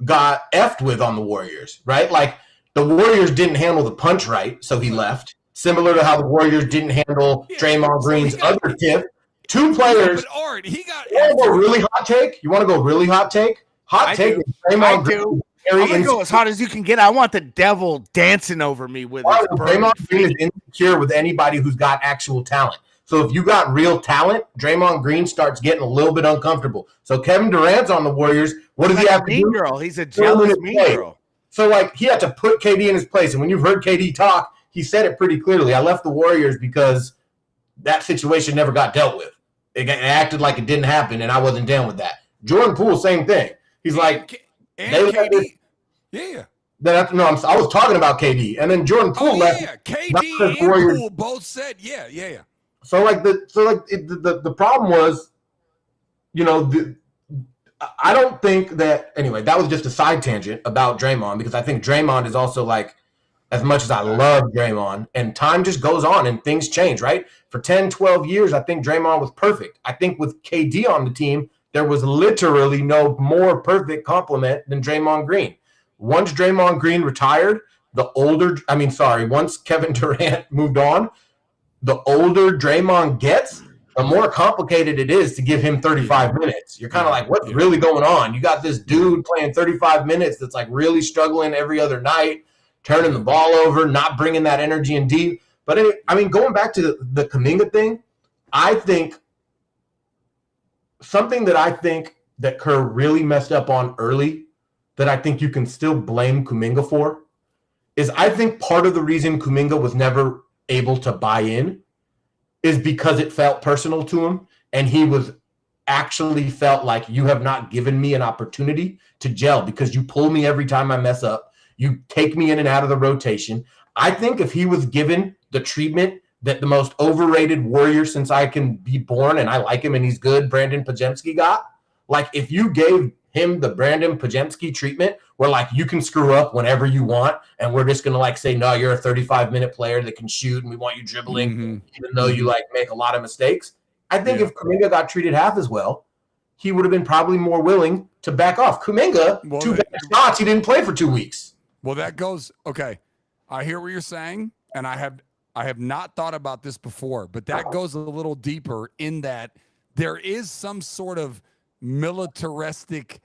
got effed with on the Warriors, right? Like, the Warriors didn't handle the punch right, so he left. Similar to how the Warriors didn't handle Draymond Green's other tip. Two players. But Art, he got. You want to go really hot take? You want to go really hot take? Hot take is Draymond Green. I'm going to go as hot as you can get. I want the devil dancing over me with his Draymond Green is insecure with anybody who's got actual talent. So if you got real talent, Draymond Green starts getting a little bit uncomfortable. So Kevin Durant's on the Warriors. What does he have to do? Girl. He's a jealous mean girl. So, like, he had to put KD in his place. And when you've heard KD talk, he said it pretty clearly. I left the Warriors because that situation never got dealt with. It acted like it didn't happen, and I wasn't down with that. Jordan Poole, same thing. He's like, and KD. Yeah. I was talking about KD, and then Jordan Poole left. Yeah, KD and Poole both said, yeah. So the problem was, I don't think that. Anyway, that was just a side tangent about Draymond, because I think Draymond is also, like, as much as I love Draymond, and time just goes on and things change, right? For 10, 12 years, I think Draymond was perfect. I think with KD on the team, there was literally no more perfect complement than Draymond Green. Once Draymond Green retired, once Kevin Durant moved on, the older Draymond gets, the more complicated it is to give him 35 minutes. You're kind of like, what's really going on? You got this dude playing 35 minutes that's, like, really struggling every other night, turning the ball over, not bringing that energy in deep. But, going back to the Kuminga thing, I think something that Kerr really messed up on early that I think you can still blame Kuminga for is, I think part of the reason Kuminga was never able to buy in is because it felt personal to him, and he was actually felt like, you have not given me an opportunity to gel because you pull me every time I mess up. You take me in and out of the rotation. I think if he was given the treatment that the most overrated Warrior since I can be born, and I like him and he's good, Brandon Podziemski got, like, if you gave him the Brandon Podziemski treatment where, like, you can screw up whenever you want, and we're just going to, like, say, no, you're a 35-minute player that can shoot, and we want you dribbling, even though you, like, make a lot of mistakes. I think if Kuminga got treated half as well, he would have been probably more willing to back off. Kuminga, 2 bad shots, he didn't play for 2 weeks. Well, that goes, okay, I hear what you're saying, and I have not thought about this before, but that goes a little deeper in that there is some sort of militaristic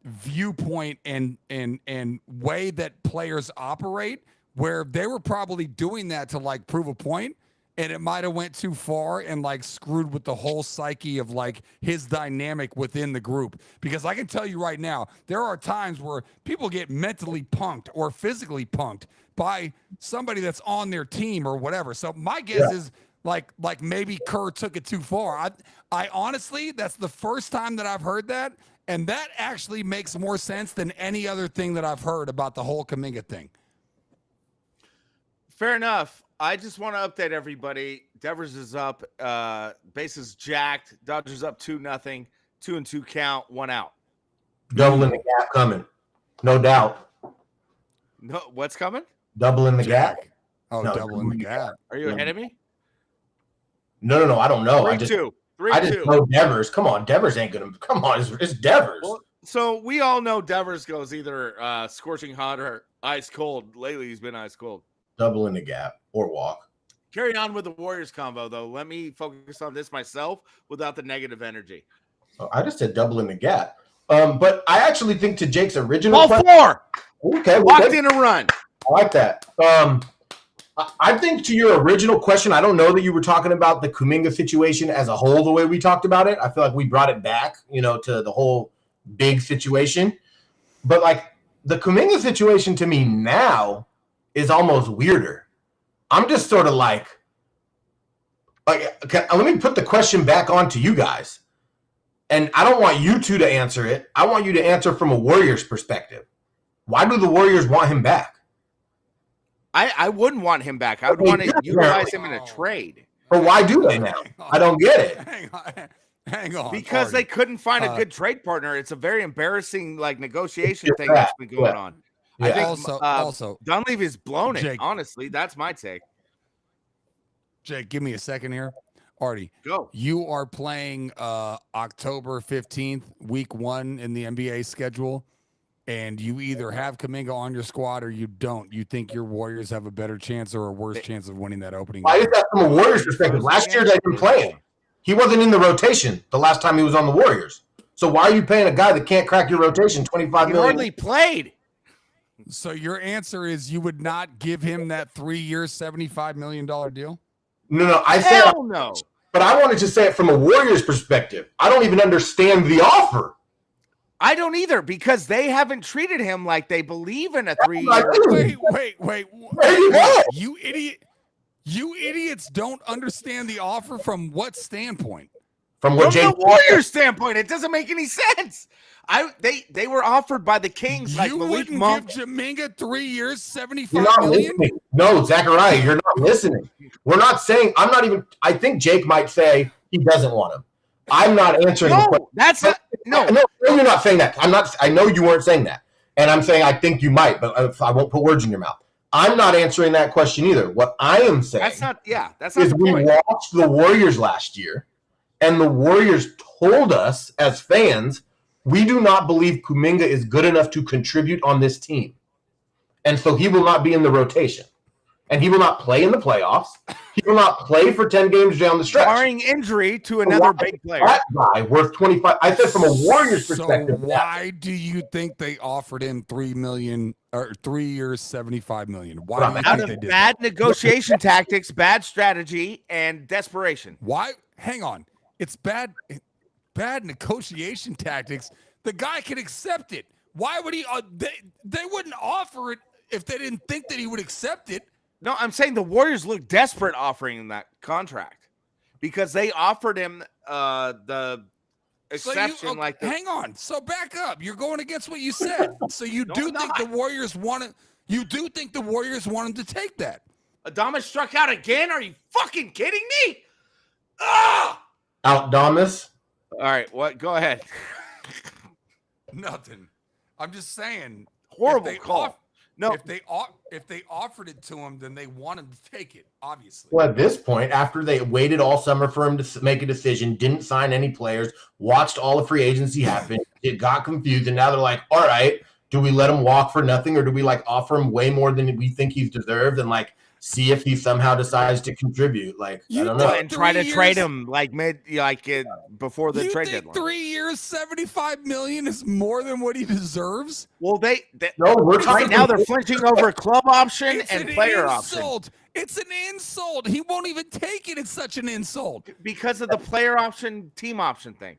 viewpoint and way that players operate, where they were probably doing that to, like, prove a point, and it might have went too far and, like, screwed with the whole psyche of, like, his dynamic within the group. Because I can tell you right now, there are times where people get mentally punked or physically punked by somebody that's on their team or whatever. So my guess is like maybe Kerr took it too far. I honestly, that's the first time that I've heard that, and that actually makes more sense than any other thing that I've heard about the whole Kuminga thing. Fair enough. I just want to update everybody. Devers is up. Bases jacked. Dodgers up 2-0. 2-2 count. 1 out. Double in the gap coming. No doubt. No, what's coming? Double in the gap. Oh, no, double in the gap. Are you ahead of me? No. I don't know. 3-2. I just know Devers. Come on, Devers ain't gonna. Come on, it's Devers. Well, so we all know Devers goes either scorching hot or ice cold. Lately, he's been ice cold. Double in the gap or walk. Carry on with the Warriors combo, though. Let me focus on this myself without the negative energy. I just said double in the gap. But I actually think to Jake's original question. Ball 4. Okay. Walked in a run. I like that. I think to your original question, I don't know that you were talking about the Kuminga situation as a whole the way we talked about it. I feel like we brought it back, to the whole big situation. But like the Kuminga situation to me now is almost weirder. I'm just sort of like okay, let me put the question back on to you guys. And I don't want you two to answer it. I want you to answer from a Warriors perspective. Why do the Warriors want him back? I wouldn't want him back. I would want to utilize him in a trade. But why do they now? I don't get it. Hang on. Because they couldn't find a good trade partner. It's a very embarrassing negotiation thing that's been going on. Yeah. I think also Dunleavy is blown it. Honestly, that's my take. Jake, give me a second here. Artie, go. You are playing October 15th, week 1 in the NBA schedule, and you either have Kuminga on your squad or you don't. You think your Warriors have a better chance or a worse chance of winning that opening game? Why is that from a Warriors perspective? Last year they didn't play him. He wasn't in the rotation the last time he was on the Warriors. So why are you paying a guy that can't crack your rotation $25 million? He hardly played. So your answer is you would not give him that 3-year, $75 million deal? No. I said no. But I wanted to say it from a Warriors perspective. I don't even understand the offer. I don't either, because they haven't treated him like they believe in a 3-year. Wait. You idiot. You idiots don't understand the offer from what standpoint? From the Warriors standpoint, it doesn't make any sense. They were offered by the Kings like Malik Monk. Give Kuminga 3 years, $75 million? Listening. No, Zakariah, you're not listening. We're not saying. I think Jake might say he doesn't want him. I'm not answering. No, that's not. No, you're not saying that. I'm not. I know you weren't saying that, and I'm saying I think you might, but I won't put words in your mouth. I'm not answering that question either. What I am saying that's not we watched the Warriors last year, and the Warriors told us as fans, we do not believe Kuminga is good enough to contribute on this team. And so he will not be in the rotation. And he will not play in the playoffs. He will not play for 10 games down the stretch. Barring injury to another big player. That guy worth 25. I said from a Warriors perspective. So why do you think they offered him $3 million or 3 years, $75 million? Why do you out think of they did bad that? negotiation tactics, bad strategy, and desperation. Why? Hang on. It's bad negotiation tactics. The guy can accept it. Why would he? They wouldn't offer it if they didn't think that he would accept it. No, I'm saying the Warriors look desperate offering him that contract because they offered him the exception. Hang on. So back up. You're going against what you said. So you do think the Warriors wanted? You do think the Warriors wanted to take that? Adamas struck out again? Are you fucking kidding me? Ah! Out Damas. All right. What? Go ahead. Nothing. I'm just saying. Horrible call. If they offered it to him, then they want him to take it, obviously. Well, at this point, after they waited all summer for him to make a decision, didn't sign any players, watched all the free agency happen, it got confused, and now they're like, all right, do we let him walk for nothing, or do we offer him way more than we think he's deserved and see if he somehow decides to contribute? I don't know. And try to trade him before the trade deadline. 3 years, $75 million is more than what he deserves? Well, we're right now they're flinching over club option and player option. It's an insult. He won't even take it. It's such an insult because of the player option, team option thing.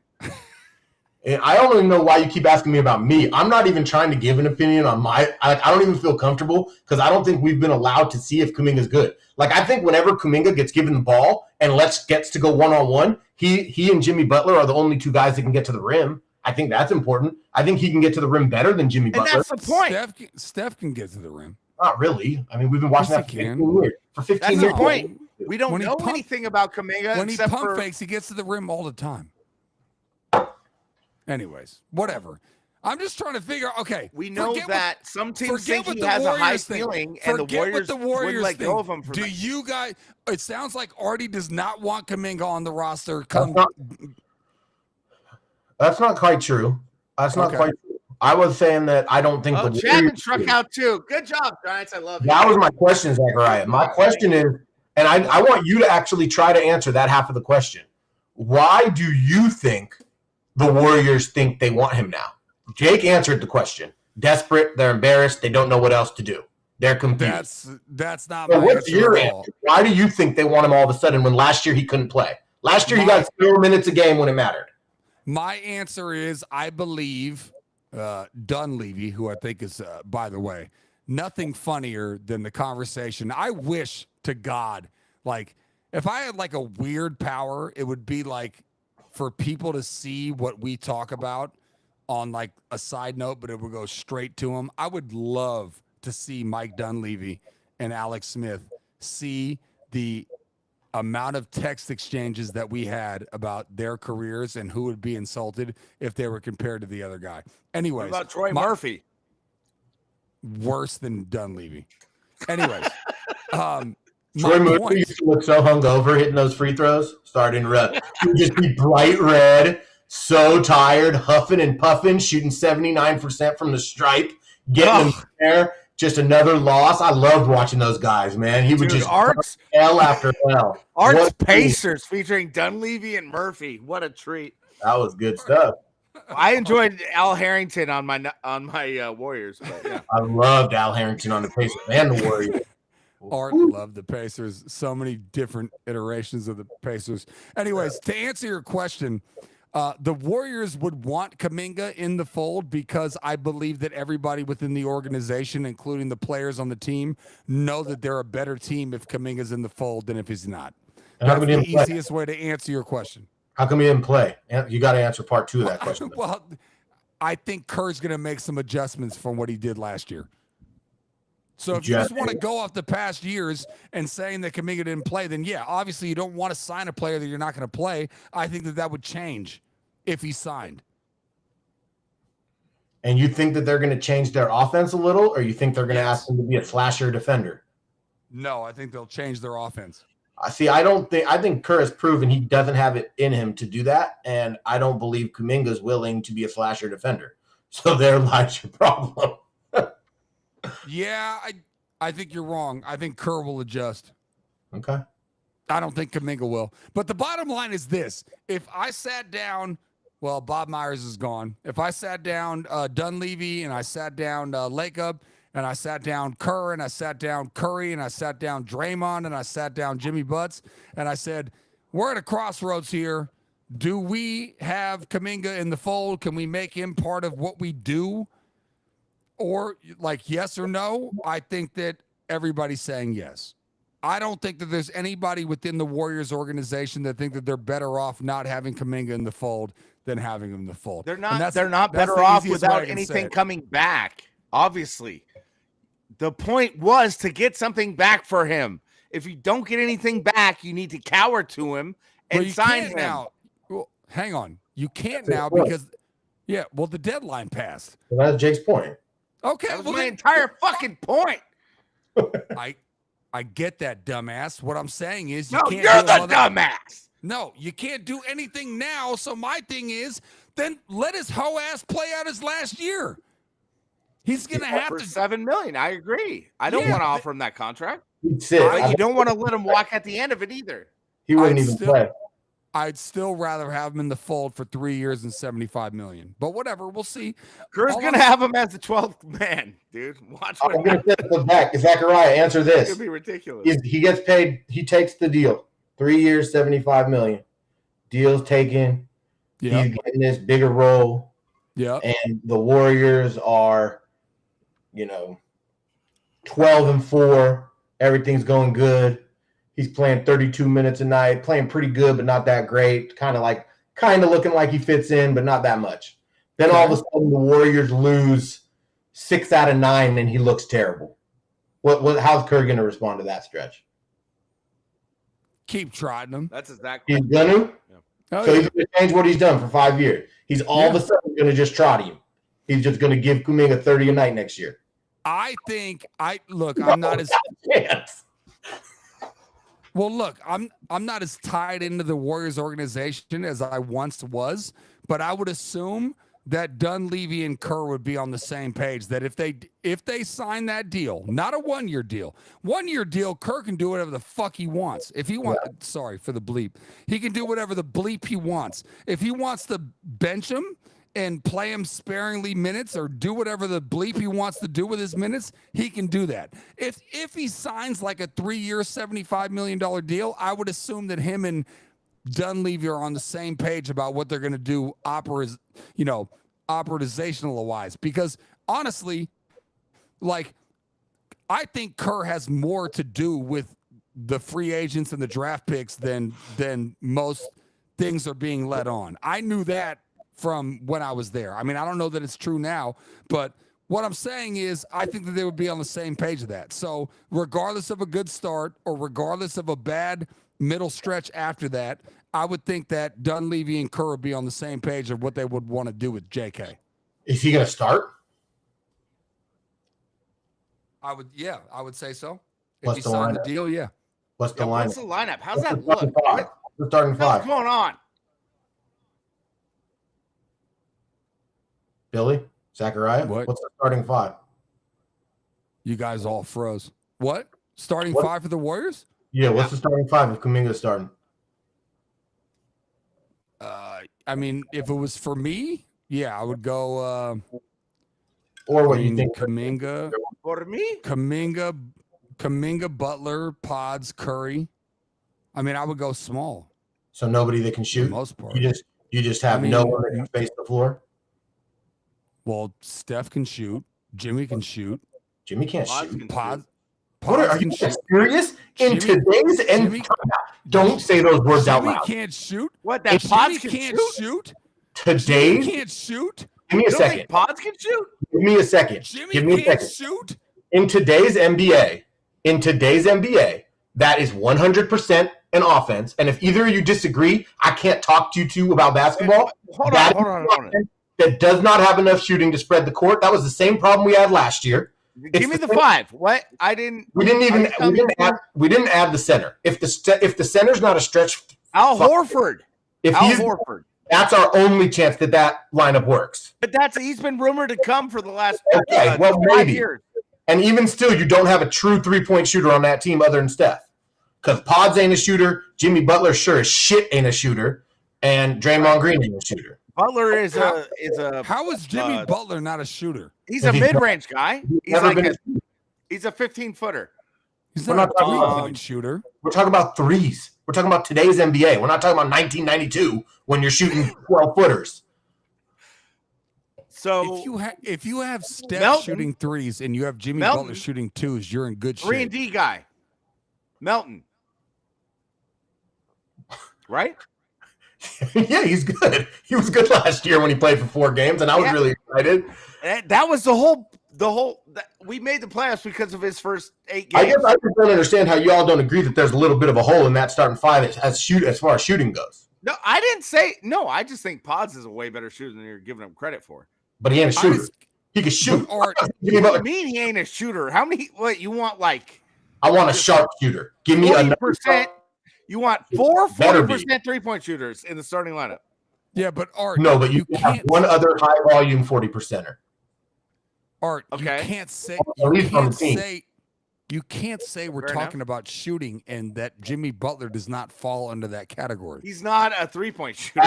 And I don't even know why you keep asking me about me. I'm not even trying to give an opinion on I don't even feel comfortable because I don't think we've been allowed to see if Kuminga's good. I think whenever Kuminga gets given the ball and gets to go one-on-one, he and Jimmy Butler are the only two guys that can get to the rim. I think that's important. I think he can get to the rim better than Jimmy Butler. And that's the point. Steph can get to the rim. Not really. I mean, we've been watching that for 15 years. That's the point. We don't know anything about Kuminga. When he pump fakes, he gets to the rim all the time. Anyways, whatever. I'm just trying to figure. Okay, we know that some teams think he has a high ceiling, and the Warriors wouldn't let go of him. Do you guys? It sounds like Artie does not want Kuminga on the roster. That's not quite true. That's not quite true. I was saying that I don't think the Warriors. Chapman struck out too. Good job, Giants. I love you. That was my question, Zakariah. My question is, and I want you to actually try to answer that half of the question. Why do you think the Warriors think they want him now? Jake answered the question. Desperate, they're embarrassed, they don't know what else to do. They're confused. That's not so my what's answer your at all. answer? Why do you think they want him all of a sudden when last year he couldn't play? Last year he got 0 minutes a game when it mattered. My answer is I believe Dunleavy, who I think is, by the way, nothing funnier than the conversation. I wish to God, like, if I had like a weird power, it would be like for people to see what we talk about on like a side note, but it would go straight to them. I would love to see Mike Dunleavy and Alex Smith see the amount of text exchanges that we had about their careers and who would be insulted if they were compared to the other guy. Anyways, what about Troy Murphy? Worse than Dunleavy. Anyways, Troy Murphy used to look so hungover hitting those free throws. Sorry to interrupt. He would just be bright red, so tired, huffing and puffing, shooting 79% from the stripe, getting them there. Just another loss. I loved watching those guys, man. He would just L after L. Arts Pacers featuring Dunleavy and Murphy. What a treat. That was good stuff. I enjoyed Al Harrington on my Warriors. But yeah. I loved Al Harrington on the Pacers and the Warriors. Art loved the Pacers. So many different iterations of the Pacers. Anyways, to answer your question, the Warriors would want Kuminga in the fold because I believe that everybody within the organization, including the players on the team, know that they're a better team if Kuminga's in the fold than if he's not. That's the easiest way to answer your question. How come he didn't play? You got to answer part 2 of that question. Well, I think Kerr's going to make some adjustments from what he did last year. So if you just want to go off the past years and saying that Kuminga didn't play, then yeah, obviously you don't want to sign a player that you're not going to play. I think that would change if he signed. And you think that they're going to change their offense a little, or you think they're going to ask him to be a slasher defender? No, I think they'll change their offense. I think Kerr has proven he doesn't have it in him to do that, and I don't believe Kuminga's willing to be a slasher defender. So there lies your problem. Yeah, I think you're wrong. I think Kerr will adjust. Okay. I don't think Kuminga will. But the bottom line is this. If I sat down, well, Bob Myers is gone. If I sat down Dunleavy and I sat down Lakeup and I sat down Kerr and I sat down Curry and I sat down Draymond and I sat down Jimmy Butts and I said, we're at a crossroads here. Do we have Kuminga in the fold? Can we make him part of what we do? Or like yes or no? I think that everybody's saying yes. I don't think that there's anybody within the Warriors organization that think that they're better off not having Kuminga in the fold than having him in the fold. They're not better off without anything coming back. Obviously, the point was to get something back for him. If you don't get anything back, you need to cower to him and sign him. Now. Well, hang on. You can't now because, the deadline passed. Well, that's Jake's point. Okay. That was my entire fucking point. I get that, dumbass. What I'm saying is you're the dumbass. No, you can't do anything now. So my thing is, then let his hoe ass play out his last year. He's gonna have for to $7 million. I agree. I don't want to offer him that contract. But you don't want to let him walk at the end of it either. He wouldn't even play. I'd still rather have him in the fold for 3 years and $75 million. But whatever, we'll see. Kerr's gonna have him as the 12th man, dude. Watch what I'm gonna set the back. Zachariah, answer this. It's gonna be ridiculous. He gets paid. He takes the deal. 3 years, $75 million. Deal's taken. Yep. He's getting this bigger role. Yeah. And the Warriors are, 12-4. Everything's going good. He's playing 32 minutes a night, playing pretty good, but not that great. Kind of looking like he fits in, but not that much. Then all of a sudden the Warriors lose 6 out of 9 and he looks terrible. How's Kerr going to respond to that stretch? Keep trotting him. That's exactly. He's going to? Yeah. So he's going to change what he's done for 5 years. He's all of a sudden going to just trot him. he's just going to give Kuminga 30 a night next year. I think I'm not as well. Look, I'm not as tied into the Warriors organization as I once was, but I would assume that Dunleavy and Kerr would be on the same page. That if they sign that deal, not a 1-year deal, Kerr can do whatever the fuck he wants. If he wants, sorry for the bleep, he can do whatever the bleep he wants. If he wants to bench him and play him sparingly minutes or do whatever the bleep he wants to do with his minutes, he can do that. If he signs like a 3-year, $75 million deal, I would assume that him and Dunleavy are on the same page about what they're going to do operational wise. Because honestly, like, I think Kerr has more to do with the free agents and the draft picks than most things are being let on. I knew that from when I was there. I mean, I don't know that it's true now, but what I'm saying is I think that they would be on the same page of that. So regardless of a good start or regardless of a bad middle stretch after that, I would think that Dunleavy and Kerr would be on the same page of what they would want to do with JK. Is he going to start? I would say so. What's if he the signed lineup? the deal, yeah. What's the lineup? What's the lineup? How's What's that look? What's the starting five? What's going on? Billy? Zakariah? What? What's the starting five? You guys all froze. What? Starting What? five for the Warriors? Yeah, what's the starting five if Kuminga's starting? I mean, if it was for me, yeah, I would go. Or what you think? Kuminga. For me? Kuminga, Butler, Pods, Curry. I mean, I would go small. So nobody that can For shoot? the most part. You just have no one that can face the floor? Well, Steph can shoot. Jimmy can shoot. Jimmy can't shoot. Pods Are you can shoot. serious? In today's NBA, don't say those words out loud. Jimmy can't shoot. What? That Pods Jimmy can't shoot. Today's? Jimmy can't shoot. Give me a You don't second. think Pods can shoot? Give me a second. Jimmy Give me a can't second. shoot. In today's NBA, that is 100% an offense. And if either of you disagree, I can't talk to you two about basketball. Hold on. That does not have enough shooting to spread the court. That was the same problem we had last year. Give me the five. What? I didn't. We didn't add the center. If the center's not a stretch, Al Horford. Horford. That's our only chance that lineup works. But he's been rumored to come for the last 5 years. And even still, you don't have a true 3-point shooter on that team other than Steph. Because Pods ain't a shooter, Jimmy Butler sure as shit ain't a shooter, and Draymond Green ain't a shooter. Butler is a. How is Jimmy Butler not a shooter? He's a mid-range guy. He's a 15-footer. He's not a 3-point shooter. We're talking about threes. We're talking about today's NBA. We're not talking about 1992 when you're shooting 12-footers. So if you have Steph shooting threes and you have Jimmy Butler shooting twos, you're in good shape. 3-and-D guy. Melton. Right? Yeah, he's good. He was good last year when he played for 4 games, and I was really excited. That was the whole. We made the playoffs because of his first 8 games. I guess I just don't understand how you all don't agree that there's a little bit of a hole in that starting five as far as shooting goes. No, I didn't say no. I just think Pods is a way better shooter than you're giving him credit for. But he ain't a shooter. He can shoot. What do you mean he ain't a shooter? How many? What you want? Like I want a sharp shooter. Give me 40%. You want 40% 3-point shooters in the starting lineup. Yeah, but Art. No, but you have one other high volume 40%er. Art, okay. You can't say we're talking about shooting and that Jimmy Butler does not fall under that category. He's not a 3-point shooter.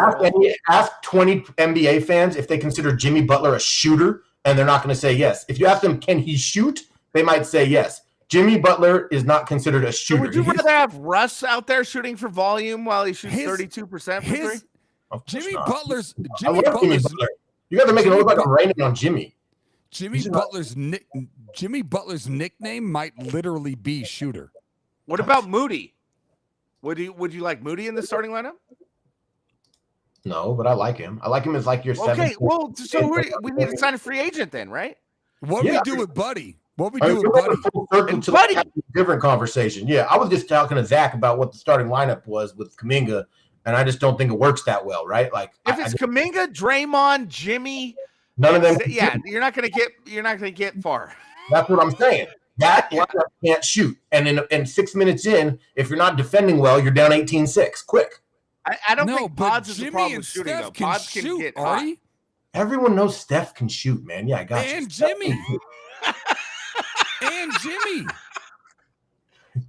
Ask 20 NBA fans if they consider Jimmy Butler a shooter, and they're not going to say yes. If you ask them, can he shoot? They might say yes. Jimmy Butler is not considered a shooter. So would you rather have Russ out there shooting for volume while he shoots 32% for three? Jimmy Butler's. You guys are making it look like I'm raining on Jimmy. Jimmy Butler's nickname might literally be shooter. What about Moody? Would you like Moody in the starting lineup? No, but I like him. I like him as like your okay. Well, so we need to sign a free agent then, right? What do we do with Buddy? What we do with Buddy? Full circle to Buddy. Different conversation. Yeah, I was just talking to Zach about what the starting lineup was with Kuminga, and I just don't think it works that well, right? Like if it's Kuminga, Draymond, Jimmy, None of them. Yeah, you're not gonna get far. That's what I'm saying. That lineup can't shoot. And in 6 minutes in, if you're not defending well, you're down 18-6. Quick. I don't think Pods is the problem with shooting, though. Pods can get hot. Everyone knows Steph can shoot, man. Yeah, I got you. And Jimmy. And Jimmy.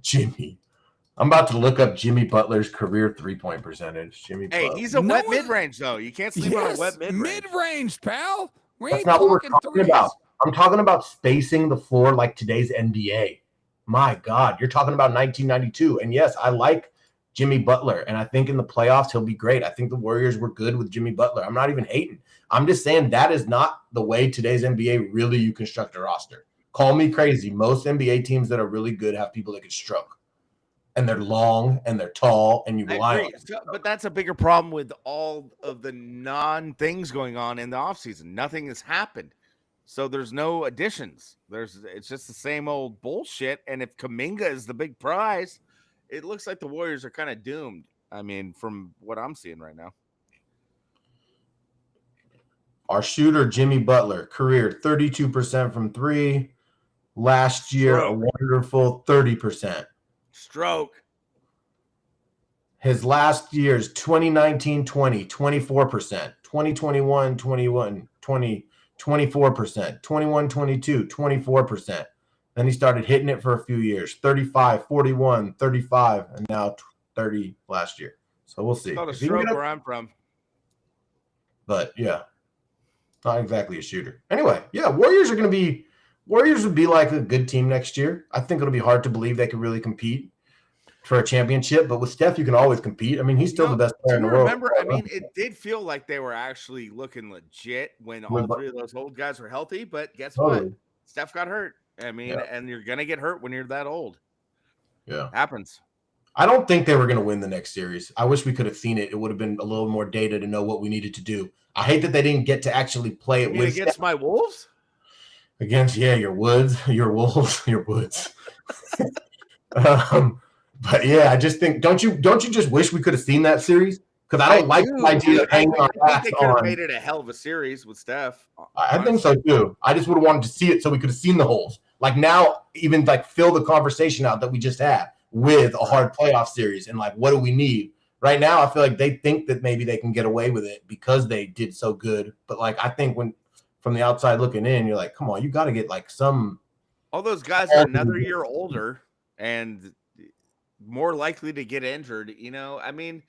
Jimmy. I'm about to look up Jimmy Butler's career 3-point percentage. Hey, he's a wet mid-range, though. You can't sleep on a wet mid-range. Mid-range, pal. That's not what we're talking about. I'm talking about spacing the floor like today's NBA. My God, you're talking about 1992. And yes, I like Jimmy Butler, and I think in the playoffs he'll be great. I think the Warriors were good with Jimmy Butler. I'm not even hating. I'm just saying that is not the way today's NBA really you construct a roster. Call me crazy. Most NBA teams that are really good have people that can stroke. And they're long and they're tall and you rely on them. But that's a bigger problem with all of the non-things going on in the offseason. Nothing has happened. So there's no additions. It's just the same old bullshit. And if Kuminga is the big prize, it looks like the Warriors are kind of doomed. I mean, from what I'm seeing right now. Our shooter, Jimmy Butler, career 32% from 3. Last year, a wonderful 30%. Stroke. His last year's 2019-20, 24%. 2021-21, 24%. 21-22, 24%. Then he started hitting it for a few years. 35, 41, 35, and now 30 last year. So we'll see. It's not a stroke where I'm from. But, yeah. Not exactly a shooter. Anyway, yeah, Warriors would be like a good team next year. I think it'll be hard to believe they could really compete for a championship, but with Steph, you can always compete. I mean, he's still the best player in the world. Remember, I mean, it did feel like they were actually looking legit when all three of those old guys were healthy, but guess what? Steph got hurt. I mean, and you're going to get hurt when you're that old. Yeah. Happens. I don't think they were going to win the next series. I wish we could have seen it. It would have been a little more data to know what we needed to do. I hate that they didn't get to actually play it with against my Wolves? Against, your Woods, your Wolves, your Woods. But yeah, I just think don't you just wish we could have seen that series? Because I don't like the idea of hanging on. I think they could have made it a hell of a series with Steph. I think so too. I just would have wanted to see it so we could have seen the holes. Like now, even like fill the conversation out that we just had with a hard playoff series and like what do we need? Right now, I feel like they think that maybe they can get away with it because they did so good. But like I think when from the outside looking in, you're like, come on, you got to get like some. All those guys are another year older and more likely to get injured, I mean,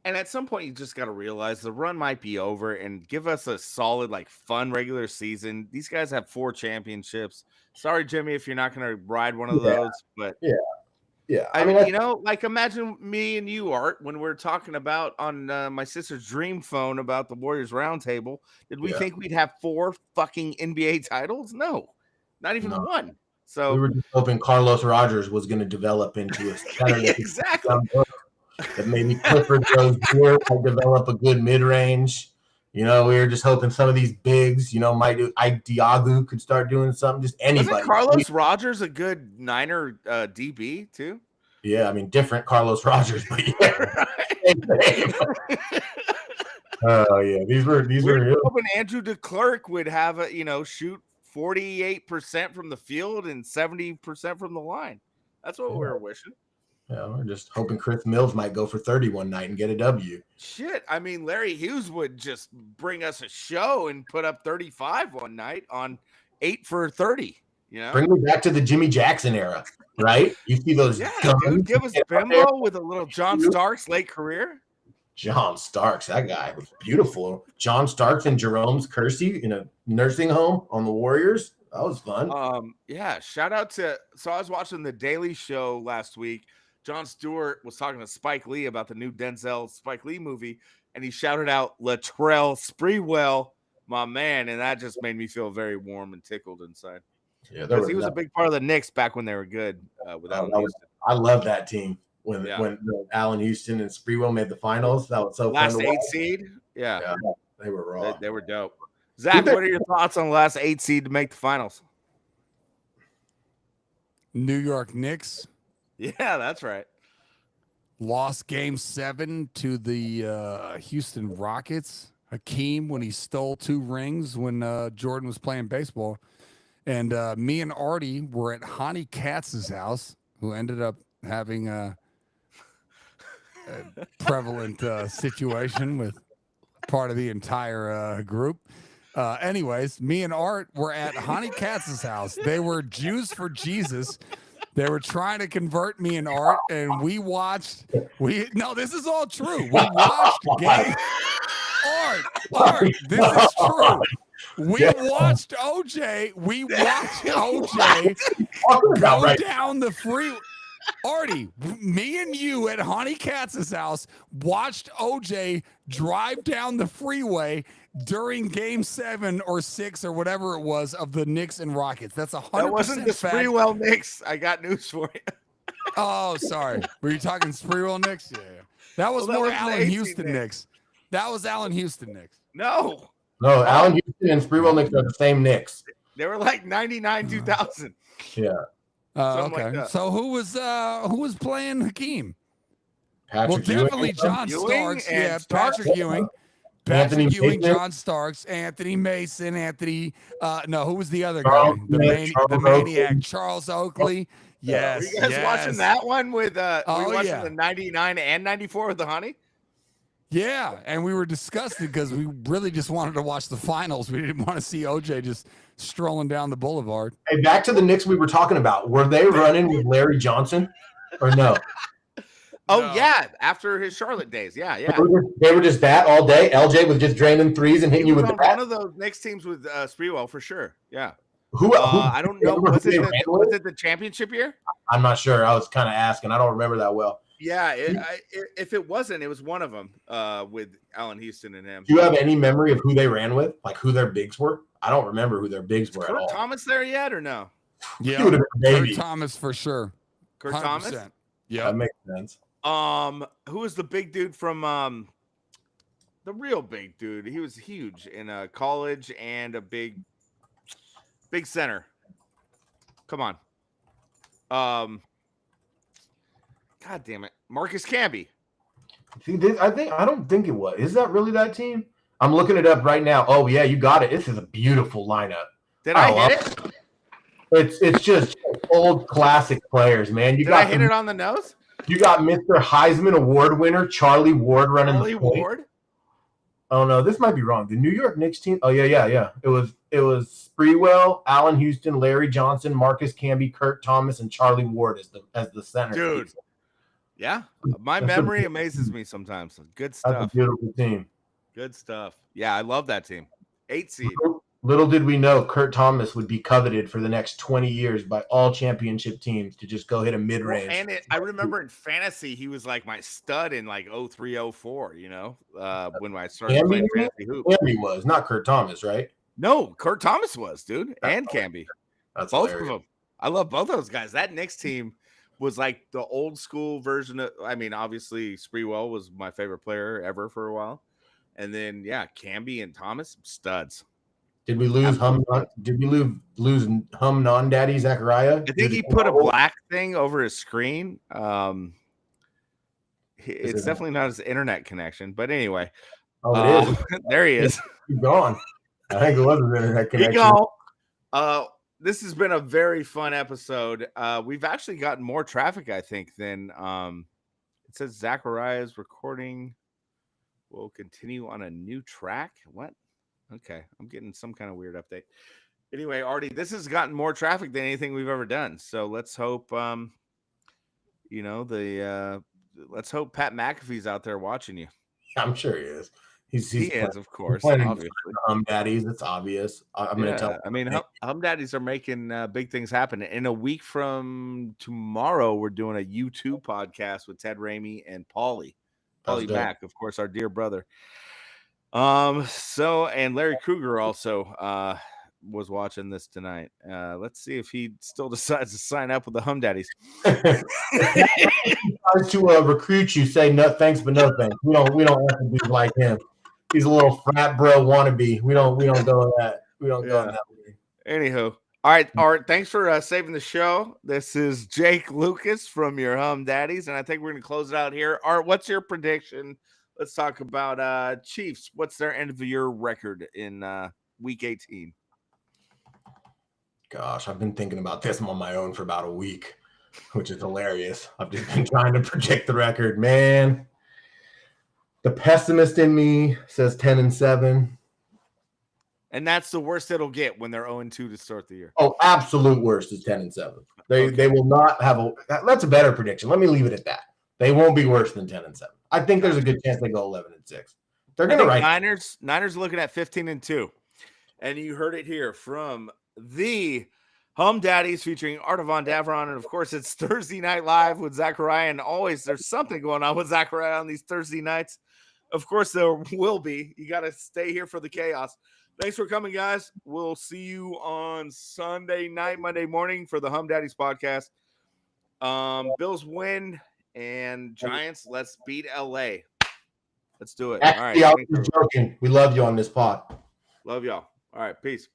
and at some point you just got to realize the run might be over and give us a solid, like fun regular season. These guys have 4 championships. Sorry, Jimmy, if you're not going to ride one of those, but yeah. I mean, like imagine me and you, Art, when we're talking about on my sister's dream phone about the Warriors roundtable, did we think we'd have 4 fucking NBA titles? No, not even one. So we were just hoping Carlos Rogers was going to develop into a center. Exactly. That maybe Clifford goes here, might develop a good mid-range. We were just hoping some of these bigs, might do. Diagu could start doing something. Just anybody. Wasn't Carlos Rogers a good Niner DB too? Yeah, I mean, different Carlos Rogers, but yeah. Oh yeah, these were hoping Andrew DeClerc would have a shoot 48% from the field and 70% from the line. That's what we were wishing. Yeah, we're just hoping Chris Mills might go for 30 one night and get a W. Shit, I mean, Larry Hughes would just bring us a show and put up 35 one night on 8 for 30. Bring me back to the Jimmy Jackson era, right? You see those guns? Dude, give us Bimbo with a little John Starks late career. John Starks, that guy was beautiful. John Starks and Jerome's Kersey in a nursing home on the Warriors. That was fun. Shout out to. So I was watching The Daily Show last week. Jon Stewart was talking to Spike Lee about the new Denzel Spike Lee movie, and he shouted out Latrell Sprewell, my man, and that just made me feel very warm and tickled inside. Yeah, because he was a big part of the Knicks back when they were good. Without I love that team. When Allen Houston and Sprewell made the finals, that was so last fun. Last 8 seed, yeah, they were raw. They were dope. Zach, what are your thoughts on the last 8 seed to make the finals? New York Knicks. Yeah, that's right. Lost Game 7 to the Houston Rockets. Hakeem when he stole 2 rings when Jordan was playing baseball. And me and Artie were at Honey Katz's house, who ended up having a prevalent situation with part of the entire group. Anyways, me and Art were at Honey Katz's house. They were Jews for Jesus. They were trying to convert me and Art, and we watched. No, this is all true. We watched games. Art, this is true. We watched OJ. We watched OJ go down the freeway. Artie, me and you at Honey Katz's house watched OJ drive down the freeway during Game 7 or 6 or whatever it was of the Knicks and Rockets. That's 100%. That wasn't the Sprewell Knicks. I got news for you. Oh, sorry. Were you talking Sprewell Knicks? Yeah. That was more Allen Houston Knicks. That was Allen Houston Knicks. No, Allen Houston and Sprewell Knicks are the same Knicks. They were like 99, 2000. Yeah. Okay. Like so who was playing Hakeem? Patrick definitely Ewing. John Starks. Yeah, Patrick Ewing. Anthony Patrick Ewing, Mason. John Starks, Anthony Mason, no, who was the other Charles guy? The maniac, Oakley. Charles Oakley. Yes. Were you guys watching that one with were you watching the 99 and 94 with the Honey? Yeah, and we were disgusted because we really just wanted to watch the finals. We didn't want to see OJ just strolling down the boulevard. Hey, back to the Knicks we were talking about. Were they running with Larry Johnson or no? Oh, yeah, after his Charlotte days. Yeah. They were just that all day. LJ was just draining threes and hitting you with on that. one of those Knicks teams with Sprewell for sure. Yeah. Who I don't know. Was it the championship year? I'm not sure. I was kind of asking. I don't remember that well. Yeah, if it wasn't, it was one of them with Allen Houston and him. Do you have any memory of who they ran with? Like who their bigs were? I don't remember who their bigs were at all. Kurt Thomas there yet or no? Yeah, Kurt Thomas for sure. Kurt Thomas? Yeah. That makes sense. Who was the big dude from the real big dude? He was huge in college and a big center. Come on. God damn it. Marcus Camby. See, I don't think it was. Is that really that team? I'm looking it up right now. Oh yeah, you got it. This is a beautiful lineup. Did I hit it? It's just old classic players, man. Did I hit it on the nose? You got Mr. Heisman Award winner Charlie Ward running Charlie Ward? Oh no, this might be wrong. The New York Knicks team. Oh yeah. It was Sprewell, Allen Houston, Larry Johnson, Marcus Camby, Kurt Thomas, and Charlie Ward as the center. Dude. Yeah. My memory amazes me sometimes. Good stuff. That's a beautiful team. Good stuff. Yeah, I love that team. 8 seed. Little did we know Kurt Thomas would be coveted for the next 20 years by all championship teams to just go hit a mid-range. And I remember in fantasy, he was like my stud in like 03, 04, when I started playing fantasy hoops. Camby was, not Kurt Thomas, right? No, Kurt Thomas was, dude, and Camby. That's both hilarious. of them. I love both those guys. That Knicks team was like the old school version of, obviously Sprewell was my favorite player ever for a while. And then, Camby and Thomas, studs. Did we lose Humm? Did we lose Humm non-daddy Zakariah? I think he put a black thing over his screen. It's definitely not his internet connection, but anyway. Oh, it is. There he is. He's gone. I think it was his internet connection. You go. This has been a very fun episode. We've actually gotten more traffic, I think, than it says Zakariah's recording will continue on a new track. What? Okay, I'm getting some kind of weird update. Anyway, Artie, this has gotten more traffic than anything we've ever done. So let's hope, let's hope Pat McAfee's out there watching you. I'm sure he is. He is, of course. Obviously. Humm Daddies, it's obvious. I'm going to tell. Humm Daddies are making big things happen. In a week from tomorrow, we're doing a U2 podcast with Ted Ramey and Paulie Mack, of course, our dear brother. And Larry Krueger also was watching this tonight. Let's see if he still decides to sign up with the Humm Daddies. To recruit you, say no thanks, but no thanks. We don't have to be like him. He's a little frat bro wannabe. We don't go that. We don't go that way. Anywho, all right, Art. Thanks for saving the show. This is Jake Lucas from your Humm Daddies, and I think we're gonna close it out here. Art, what's your prediction Let's talk about Chiefs. What's their end of the year record in week 18? Gosh, I've been thinking about this on my own for about a week, which is hilarious. I've just been trying to project the record, man. The pessimist in me says 10-7. And that's the worst it'll get when they're 0-2 to start the year. Oh, absolute worst is 10-7. They will not have that's a better prediction. Let me leave it at that. They won't be worse than 10-7. I think there's a good chance they go 11-6. They're gonna write Niners looking at 15-2. And you heard it here from the Humm Daddies featuring Artavon Davron. And of course, it's Thursday Night Live with Zakariah. And always there's something going on with Zakariah on these Thursday nights. Of course, there will be. You got to stay here for the chaos. Thanks for coming, guys. We'll see you on Sunday night, Monday morning for the Humm Daddies podcast. Bills win and Giants, let's beat LA. Let's do it. Actually, all right. I was joking. We love you on this pod. Love y'all. All right. Peace.